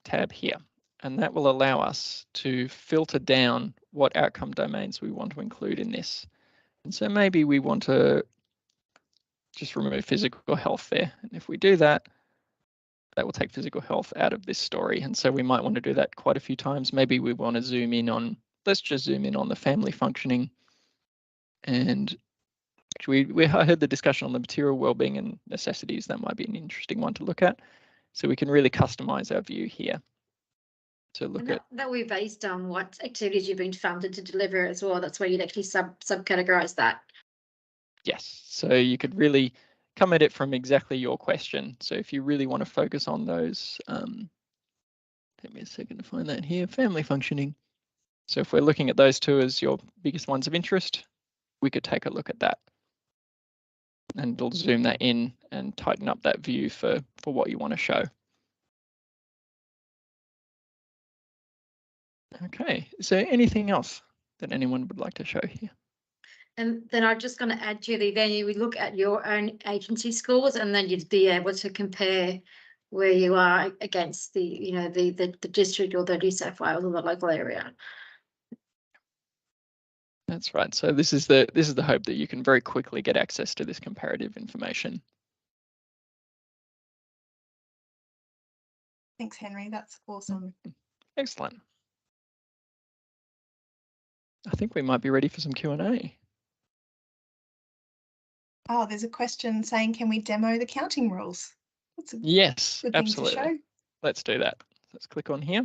tab here, and that will allow us to filter down what outcome domains we want to include in this. And so maybe we want to just remove physical health there. And if we do that, that will take physical health out of this story. And so we might want to do that quite a few times. Maybe we want to zoom in on, let's just zoom in on the family functioning. And actually, I heard the discussion on the material wellbeing and necessities. That might be an interesting one to look at. So we can really customize our view here to look at. That will be based on what activities you've been funded to deliver as well. That's where you'd actually subcategorize that. Yes, so you could really come at it from exactly your question. So if you really want to focus on those, take me a second to find that here, family functioning. So if we're looking at those two as your biggest ones of interest, we could take a look at that. And it'll zoom that in and tighten up that view for what you want to show. Okay, is there anything else that anyone would like to show here? And then I'm just going to add, Julie, then you would look at your own agency scores, and then you'd be able to compare where you are against the, you know, the district or the New South Wales or the local area. That's right. So this is the hope, that you can very quickly get access to this comparative information. Thanks, Henry. That's awesome. Excellent. I think we might be ready for some Q&A. Oh, there's a question saying, can we demo the counting rules? That's a Yes, good thing to absolutely. show. Let's do that. Let's click on here.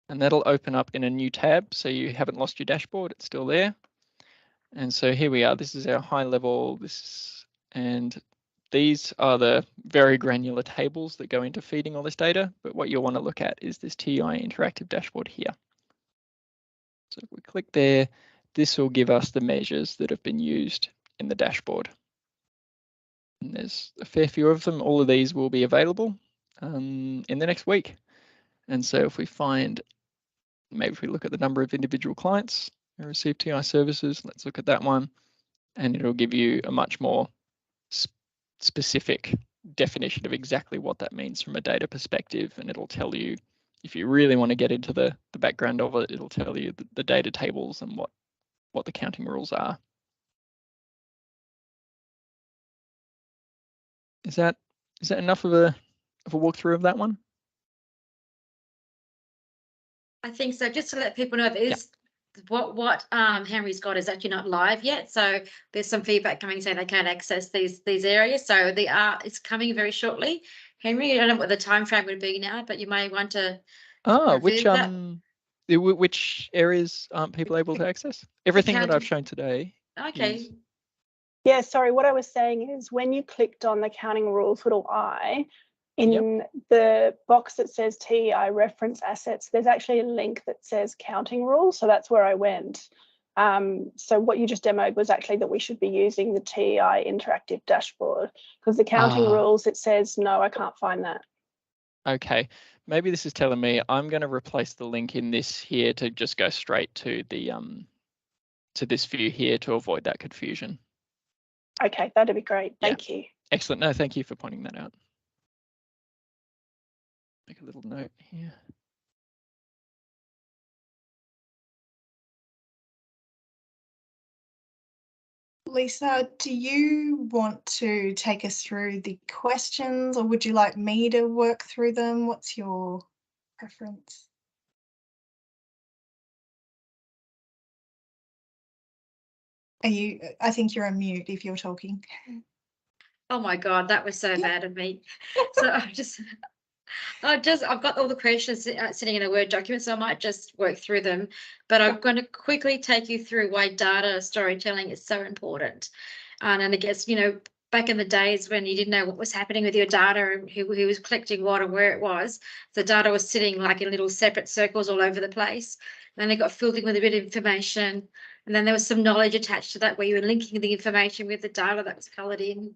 And that'll open up in a new tab. So you haven't lost your dashboard, it's still there. And so here we are. This is our high level. And these are the very granular tables that go into feeding all this data. But what you'll want to look at is this TEI interactive dashboard here. So if we click there, this will give us the measures that have been used in the dashboard. And there's a fair few of them. All of these will be available in the next week. And so if we find, maybe if we look at the number of individual clients who receive TI services, let's look at that one. And it'll give you a much more specific definition of exactly what that means from a data perspective. And it'll tell you, if you really want to get into the background of it, it'll tell you the data tables and what the counting rules are. Is that enough of a walkthrough of that one? I think so. Just to let people know, there is what Henry's got is actually not live yet. So there's some feedback coming saying they can't access these areas. So it's coming very shortly. Henry, I don't know what the time frame would be now, but you may want to. Which areas aren't people able to access? Everything that I've shown today. Okay. Yeah, sorry, what I was saying is when you clicked on the counting rules little I, in the box that says TEI reference assets, there's actually a link that says counting rules. So that's where I went. So what you just demoed was actually that we should be using the TEI interactive dashboard, because the counting rules, it says, no, I can't find that. Okay, maybe this is telling me I'm going to replace the link in this here to just go straight to the to this view here to avoid that confusion. Okay, that'd be great. Yeah. Thank you. Excellent. No, thank you for pointing that out. Make a little note here. Lisa, do you want to take us through the questions, or would you like me to work through them? What's your preference? I think you're on mute if you're talking. Oh my God, that was so bad of me. So I've got all the questions sitting in a Word document, so I might just work through them. But I'm going to quickly take you through why data storytelling is so important. And I guess, back in the days when you didn't know what was happening with your data and who was collecting what and where it was, the data was sitting like in little separate circles all over the place. And then it got filled in with a bit of information. And then there was some knowledge attached to that where you were linking the information with the data that was coloured in.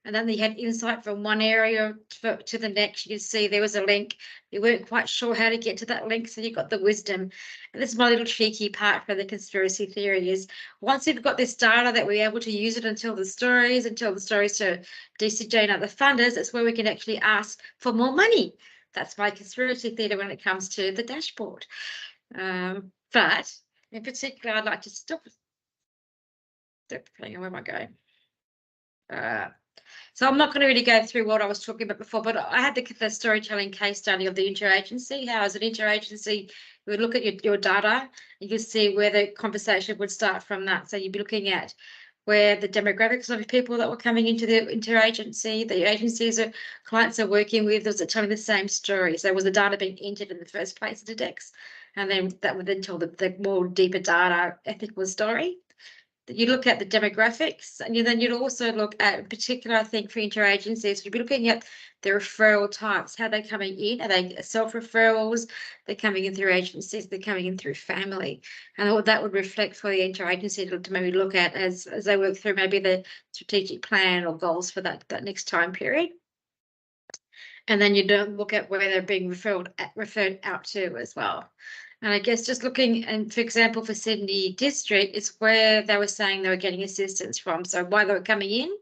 And then you had insight from one area to the next. You could see there was a link. You weren't quite sure how to get to that link, so you got the wisdom. And this is my little cheeky part for the conspiracy theory is once you've got this data that we're able to use it and tell the stories to DCJ and other funders, that's where we can actually ask for more money. That's my conspiracy theory when it comes to the dashboard. But in particular, I'd like to stop. Hang on, where am I going? So I'm not going to really go through what I was talking about before, but I had the storytelling case study of the interagency. How as an interagency, you would look at your data, you could see where the conversation would start from that. So you'd be looking at where the demographics of people that were coming into the interagency, the agencies or clients are working with, was it telling the same story? So was the data being entered in the first place into DEX? And then that would then tell the more deeper data ethical story. You look at the demographics, and then you'd also look at, in particular, I think for interagencies, you'd be looking at the referral types. How they're coming in? Are they self-referrals? They're coming in through agencies. They're coming in through family, and what that would reflect for the interagency to maybe look at as they work through maybe the strategic plan or goals for that next time period. And then you don't look at where they're being referred out to as well. And I guess just looking, and for example, for Sydney District, it's where they were saying they were getting assistance from. So why they were coming in,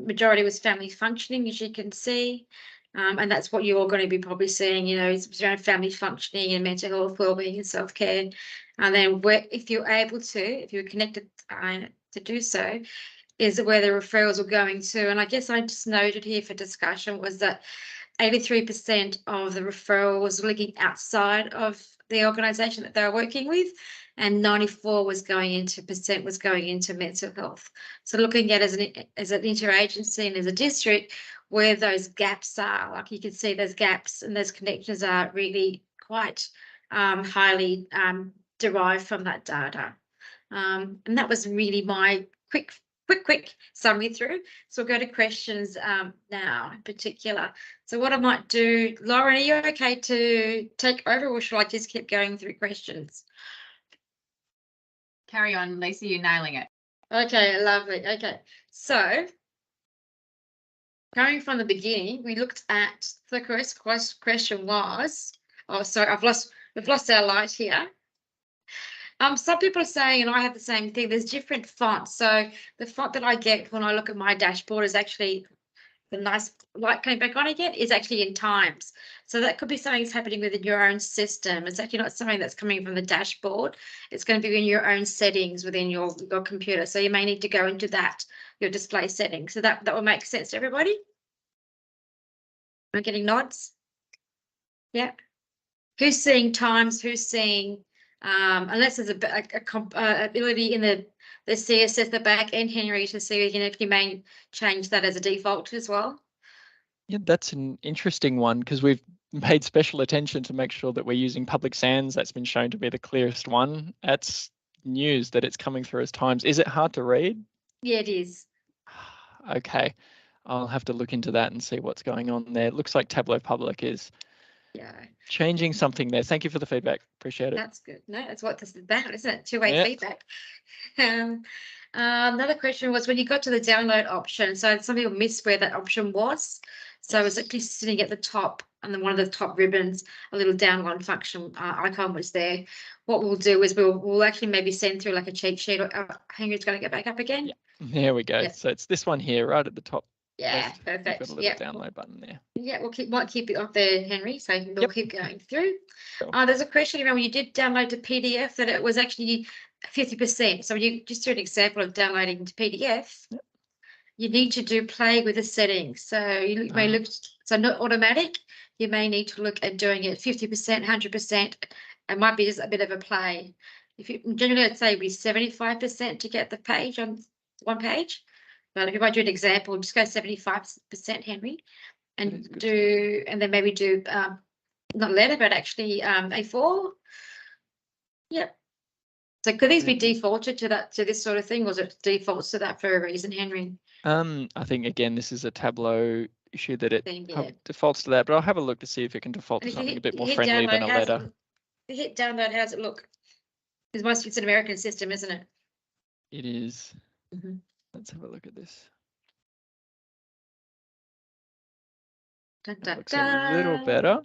majority was family functioning, as you can see. And that's what you're going to be probably seeing, it's around family functioning and mental health, wellbeing and self-care. And then if you're able to, if you're connected to do so, is where the referrals are going to. And I guess I just noted here for discussion was that 83% of the referral was looking outside of the organisation that they were working with, and 94% was going into mental health. So looking at as an interagency and as a district where those gaps are, like you can see those gaps and those connections are really quite highly derived from that data. And that was really my quick summary through. So we'll go to questions now in particular. So what I might do, Lauren, are you okay to take over, or should I just keep going through questions? Carry on, Lisa, you're nailing it. Okay, lovely. Okay, so going from the beginning, we looked at the first question was, oh, sorry, we've lost our light here. Some people are saying, and I have the same thing, there's different fonts. So the font that I get when I look at my dashboard is actually, the nice light coming back on again, is actually in Times. So that could be something that's happening within your own system. It's actually not something that's coming from the dashboard. It's going to be in your own settings within your computer. So you may need to go into that, your display settings. So that will make sense to everybody. Am I getting nods? Yeah. Who's seeing Times? Who's seeing... unless there's a ability in the CSS at the back end, Henry, to see if you may change that as a default as well. Yeah, that's an interesting one because we've paid special attention to make sure that we're using public sans. That's been shown to be the clearest one. That's news that it's coming through as Times. Is it hard to read? Yeah, it is. Okay, I'll have to look into that and see what's going on there. It looks like Tableau Public is changing something there. Thank you for the feedback. Appreciate it. That's good. No, that's what this is about, isn't it? Two-way feedback. Another question was when you got to the download option. So some people missed where that option was. So it's actually sitting at the top, and then one of the top ribbons, a little download function icon was there. What we'll do is we'll actually maybe send through like a cheat sheet. Or Henry's going to get back up again. Yeah. There we go. Yeah. So it's this one here, right at the top. Yeah, left. You've perfect. got a little download button there. Yeah, might keep it up there, Henry. So we'll keep going through. Cool. There's a question around when you did download to PDF that it was actually 50%. So you just do an example of downloading to PDF. Yep. You need to do play with the settings. So you may look, so not automatic. You may need to look at doing it 50%, 100%. It might be just a bit of a play. If you generally, I'd say be 75% to get the page on one page. But if you might do an example, just go 75%, Henry, and then maybe do not letter, but actually A4. Yep. So could these be defaulted to this sort of thing, or is it defaults to that for a reason, Henry? I think again this is a Tableau issue that it defaults to that, but I'll have a look to see if it can default to something a bit more friendly than a letter. If you hit download, how's it look? It's an American system, isn't it? It is. Let's have a look at this. That looks a little better.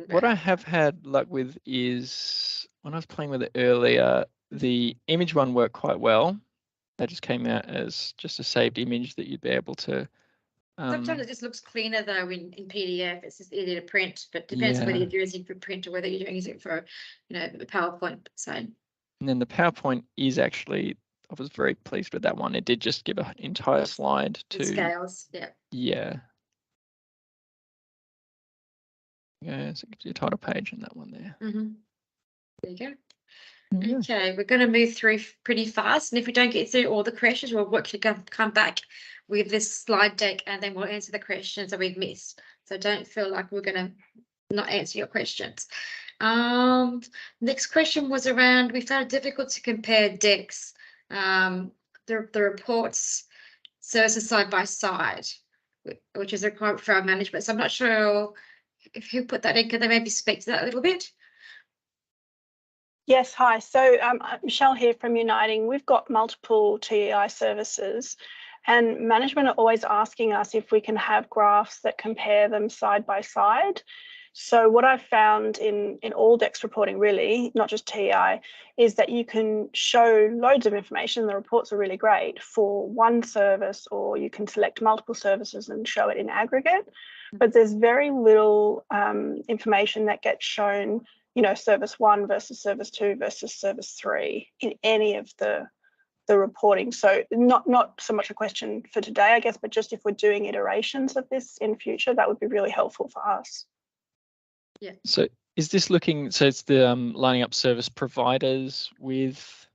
What I have had luck with is when I was playing with it earlier, the image one worked quite well. That just came out as just a saved image that you'd be able to. Sometimes it just looks cleaner though in PDF. It's just easier to print, but depends on whether you're using it for print or whether you're using it for, the PowerPoint. So. And then the PowerPoint is actually, I was very pleased with that one. It did just give an entire slide to scales. Yeah. Yeah. Yeah, so it gives you a title page in that one there. There you go. Yeah. Okay, we're going to move through pretty fast, and if we don't get through all the questions, we'll work to come back with this slide deck, and then we'll answer the questions that we've missed. So don't feel like we're going to not answer your questions. Next question was around, we found it difficult to compare decks, the reports services side by side, which is required for our management. So I'm not sure if who put that in. Could they maybe speak to that a little bit? Yes, hi. So Michelle here from Uniting. We've got multiple TEI services, and management are always asking us if we can have graphs that compare them side by side. So what I've found in all DEX reporting, really, not just TEI, is that you can show loads of information. The reports are really great for one service, or you can select multiple services and show it in aggregate. But there's very little information that gets shown, service 1 versus service 2 versus service 3 in any of the reporting. So not so much a question for today, I guess, but just if we're doing iterations of this in future, that would be really helpful for us. Yeah. So is this looking, so it's the lining up service providers with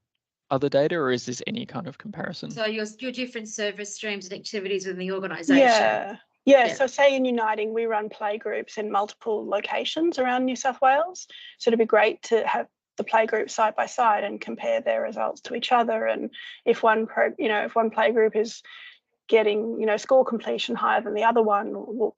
other data, or is this any kind of comparison? So your different service streams and activities within the organisation. Yeah, so say in Uniting, we run play groups in multiple locations around New South Wales. So it'd be great to have the play groups side by side and compare their results to each other. And if one play group is getting, score completion higher than the other one, what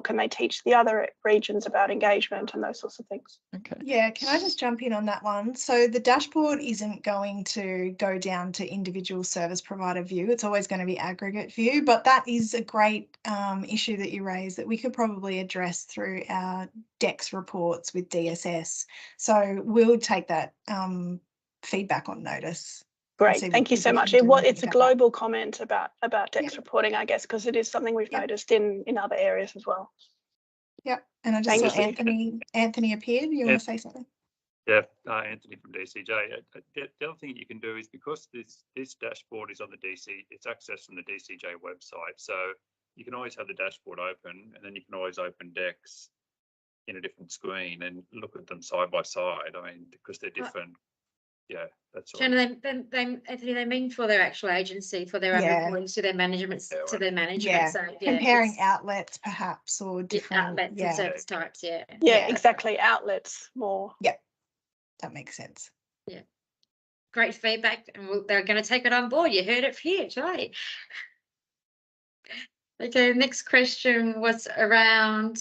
can they teach the other regions about engagement and those sorts of things. Okay. Yeah, can I just jump in on that one? So the dashboard isn't going to go down to individual service provider view. It's always going to be aggregate view, but that is a great issue that you raised that we could probably address through our DEX reports with DSS. So we'll take that feedback on notice. Great, thank you so much. It's a global comment about DEX reporting, I guess, because it is something we've noticed in other areas as well. Yeah, and I just saw Anthony appeared. You want to say something? Yeah, Anthony from DCJ. The other thing that you can do is, because this dashboard is on the it's accessed from the DCJ website, so you can always have the dashboard open, and then you can always open DEX in a different screen and look at them side by side. I mean, because they're different. Yeah, that's all. Anthony, they mean for their actual agency, for their own reporting to their management, to their management. Yeah. So comparing outlets perhaps, or different outlets and service types. Yeah, exactly. Outlets more. Yeah, that makes sense. Yeah, great feedback, and they're going to take it on board. You heard it here, right? Okay, next question was around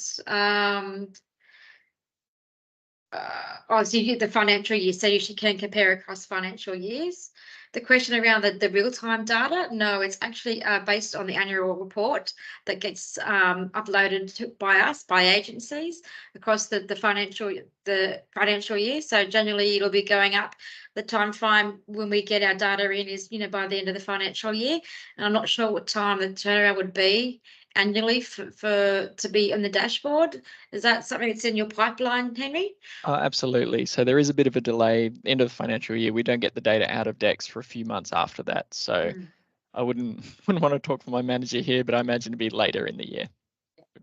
so you get the financial year, so you can compare across financial years. The question around the real-time data, no, it's actually based on the annual report that gets uploaded by agencies across the financial year. So generally it'll be going up. The time frame when we get our data in is, by the end of the financial year. And I'm not sure what time the turnaround would be annually to be on the dashboard. Is that something that's in your pipeline, Henry? Absolutely. So there is a bit of a delay. End of the financial year, we don't get the data out of DEX for a few months after that. So I wouldn't want to talk for my manager here, but I imagine it'd be later in the year.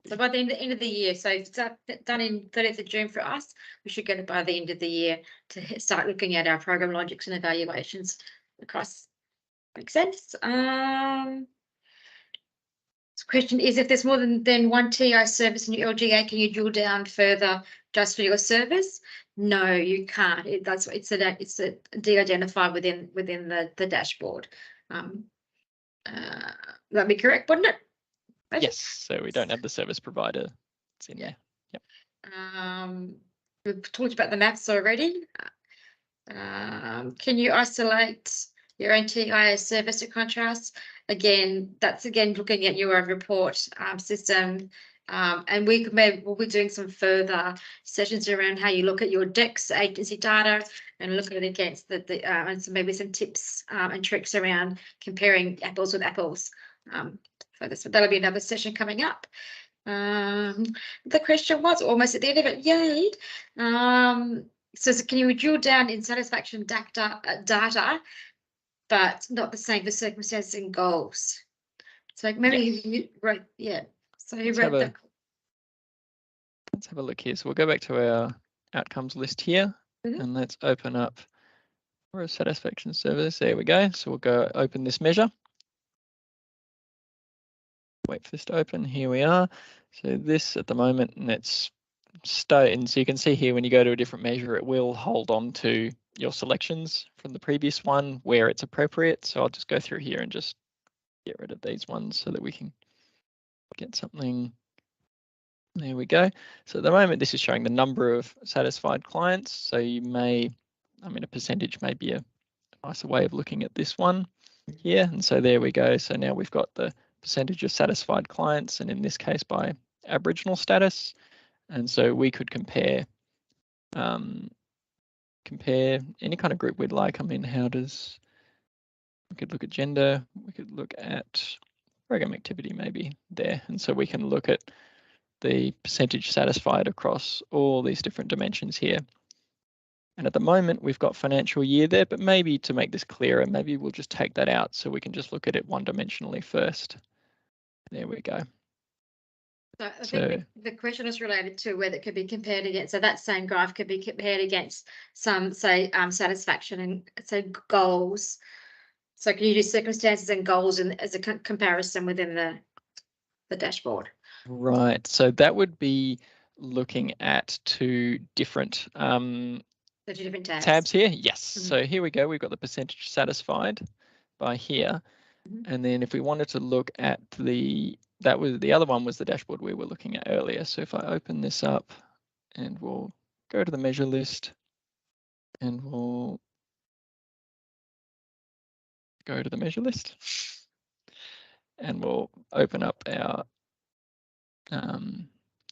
So by the end of the year, so if it's done in 30th of June for us, we should get it by the end of the year to start looking at our program logics and evaluations across. Makes sense. Question is, if there's more than one TEI service in your LGA, can you drill down further just for your service? No, you can't. It's a de-identified within the dashboard. That'd be correct, wouldn't it? Yes. So we don't have the service provider. It's in there. Yep. We've talked about the maps already. Can you isolate your own TEI service to contrast? Again, that's looking at your own report system, and we'll be doing some further sessions around how you look at your DEX agency data and look at it against and so maybe some tips and tricks around comparing apples with apples. So that'll be another session coming up. The question was almost at the end of it. Yay! So can you drill down in satisfaction data, but not the same for circumstances and goals? So maybe you wrote, So you wrote that. Let's have a look here. So we'll go back to our outcomes list here, and let's open up for a satisfaction service. There we go. So we'll go open this measure. Wait for this to open. Here we are. So this at the moment, and it's and so you can see here when you go to a different measure, it will hold on to your selections from the previous one where it's appropriate. So I'll just go through here and just get rid of these ones so that we can get something. There we go. So at the moment, this is showing the number of satisfied clients. So you may, a percentage may be a nicer way of looking at this one here. And so there we go. So now we've got the percentage of satisfied clients, and in this case by Aboriginal status. And so we could compare any kind of group we'd like. We could look at gender, we could look at program activity maybe there. And so we can look at the percentage satisfied across all these different dimensions here. And at the moment we've got financial year there, but maybe to make this clearer, maybe we'll just take that out so we can just look at it one-dimensionally first. There we go. So I think the question is related to whether it could be compared against, so that same graph could be compared against some, say, satisfaction and so goals. So can you do circumstances and goals as a comparison within the dashboard? Right. So that would be looking at two different tabs here. Yes. So here we go. We've got the percentage satisfied by here. And then if we wanted to look at the other one was the dashboard we were looking at earlier. So if I open this up and we'll go to the measure list and we'll go to the measure list and we'll open up our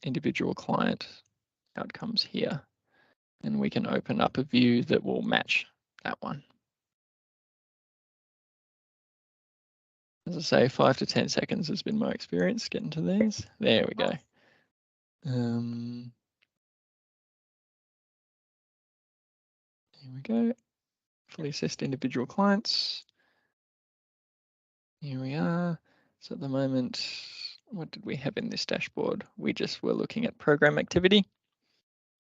individual client outcomes here, and we can open up a view that will match that one. As I say, 5 to 10 seconds has been my experience getting to these. There we go. Here we go. Fully assessed individual clients. Here we are. So at the moment, what did we have in this dashboard? We just were looking at program activity.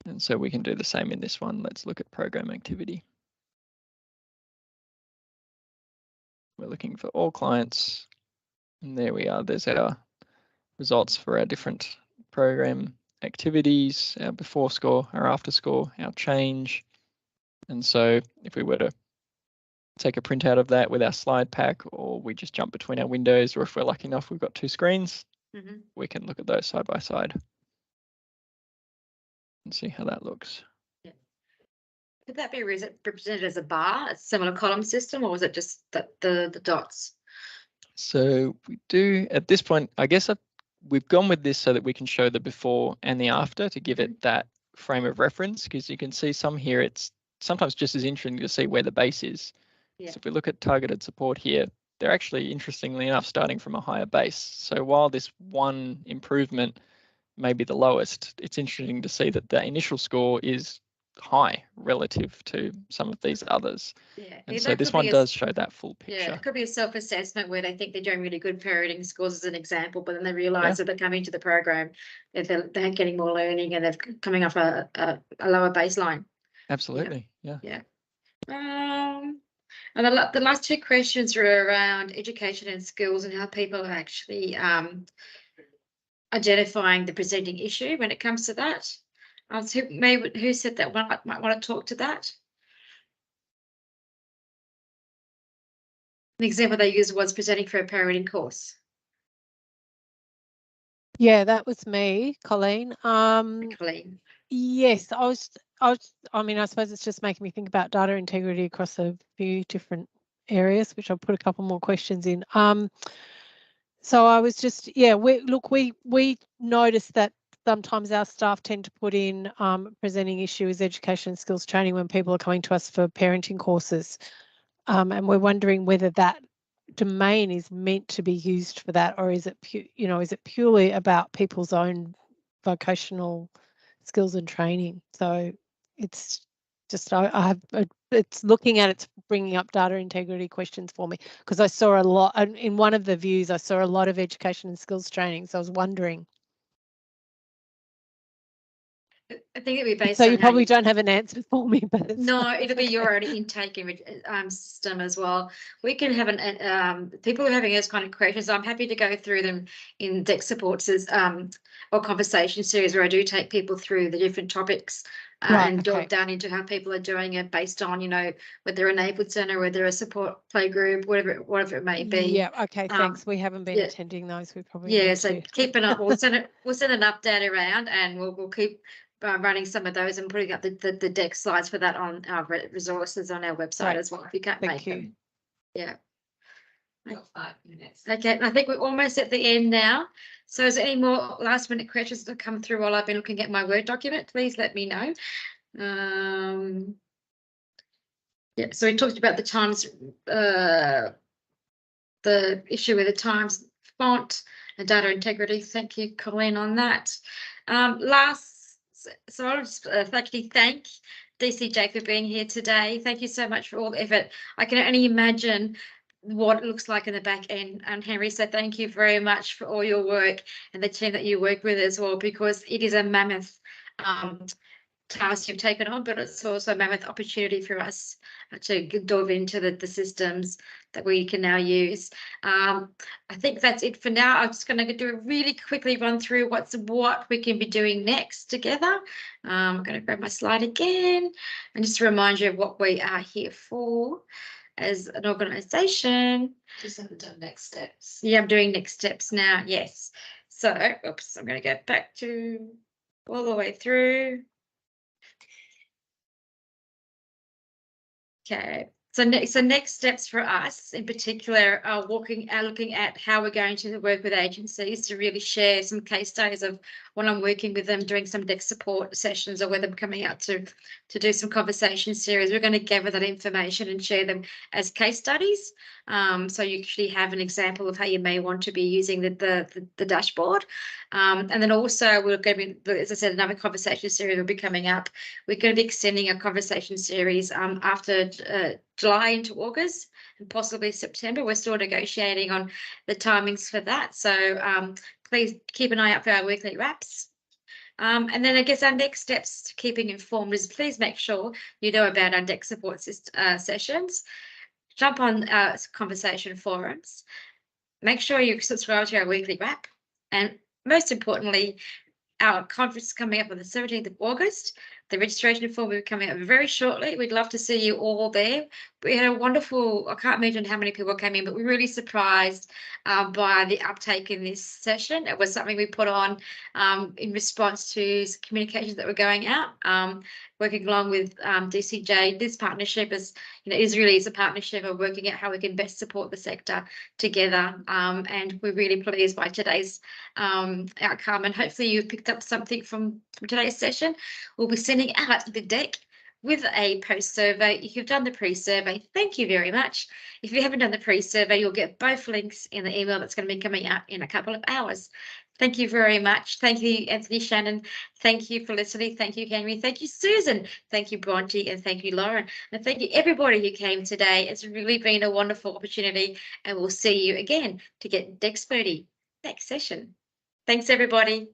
And so we can do the same in this one. Let's look at program activity. We're looking for all clients. And there we are. There's our results for our different program activities, our before score, our after score, our change. And so if we were to take a printout of that with our slide pack, or we just jump between our windows, or if we're lucky enough, we've got two screens, we can look at those side by side and see how that looks. Yeah. Could that be represented as a bar, a similar column system, or was it just the dots? So we do, at this point, I guess we've gone with this so that we can show the before and the after to give it that frame of reference, because you can see some here, it's sometimes just as interesting to see where the base is. Yeah. So if we look at targeted support here, they're actually, interestingly enough, starting from a higher base. So while this one improvement may be the lowest, it's interesting to see that the initial score is high relative to some of these others. Yeah. And so this one does show that full picture. Yeah, it could be a self-assessment where they think they're doing really good parenting scores as an example, but then they realise that they're coming to the program, that they're getting more learning and they're coming off a lower baseline. Absolutely, yeah. And the last two questions are around education and skills and how people are actually identifying the presenting issue when it comes to that. So who said that one might want to talk to that? An example they used was presenting for a parenting course. Yeah, that was me, Colleen. Colleen. Yes, I mean, I suppose it's just making me think about data integrity across a few different areas, which I'll put a couple more questions in. So I was just, we noticed that sometimes our staff tend to put in presenting issue as education and skills training when people are coming to us for parenting courses. And we're wondering whether that domain is meant to be used for that, or is it, is it purely about people's own vocational skills and training? So it's just, it's looking at, it's bringing up data integrity questions for me, because I saw a lot in one of the views, I saw a lot of education and skills training. So I was wondering. I think it'd be based so on you probably don't have an answer for me, but no, it'll be your own intake system as well. We can have people who are having those kind of questions. I'm happy to go through them in Deck Supports or conversation series where I do take people through the different topics and delve down into how people are doing it based on, whether they're a neighbourhood centre, whether a support play group, whatever it may be. Yeah. Okay. Thanks. We haven't been attending those. We probably so keep an up. We'll send an update around, and we'll keep running some of those and putting up the deck slides for that on our resources on our website as well if you can't make them. Yeah. Got 5 minutes. Okay, and I think we're almost at the end now. So is there any more last minute questions that come through while I've been looking at my Word document? Please let me know. Yeah, so we talked about the Times, the issue with the Times font and data integrity. Thank you, Colleen, on that. So I'll just actually thank DCJ for being here today. Thank you so much for all the effort. I can only imagine what it looks like in the back end. And Henry, so thank you very much for all your work and the team that you work with as well, because it is a mammoth task you've taken on, but it's also a mammoth opportunity for us to delve into the systems that we can now use. I think that's it for now. I'm just going to do a really quickly run through what we can be doing next together. I'm going to grab my slide again and just remind you of what we are here for as an organisation. Just haven't done next steps. Yeah, I'm doing next steps now. Yes. So, oops, I'm going to go back to all the way through. Okay, so next steps for us in particular are looking at how we're going to work with agencies to really share some case studies of when I'm working with them, doing some Deck support sessions, or whether I'm coming out to do some conversation series. We're going to gather that information and share them as case studies. So you actually have an example of how you may want to be using the dashboard. And then also we're going to be, as I said, another conversation series will be coming up. We're going to be extending a conversation series after July into August and possibly September. We're still negotiating on the timings for that. So please keep an eye out for our weekly wraps. And then I guess our next steps to keeping informed is please make sure you know about our Deck support sessions. Jump on conversation forums. Make sure you subscribe to our weekly wrap. And most importantly, our conference is coming up on the 17th of August. The registration form will be coming out very shortly. We'd love to see you all there. We had a wonderful, I can't imagine how many people came in, but we're really surprised by the uptake in this session. It was something we put on in response to communications that were going out, working along with DCJ. This partnership is, is really a partnership of working out how we can best support the sector together. And we're really pleased by today's outcome. And hopefully you've picked up something from today's session. We'll be sending out the deck with a post survey. If you've done the pre-survey, thank you very much. If you haven't done the pre-survey, you'll get both links in the email that's going to be coming out in a couple of hours. Thank you very much. Thank you, Anthony, Shannon. Thank you for listening. Thank you, Henry. Thank you, Susan. Thank you, Bronte. And thank you, Lauren. And thank you, everybody who came today. It's really been a wonderful opportunity. And we'll see you again to get Dexperty next session. Thanks, everybody.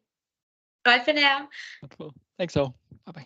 Bye for now. Wonderful. Thanks all. Bye-bye.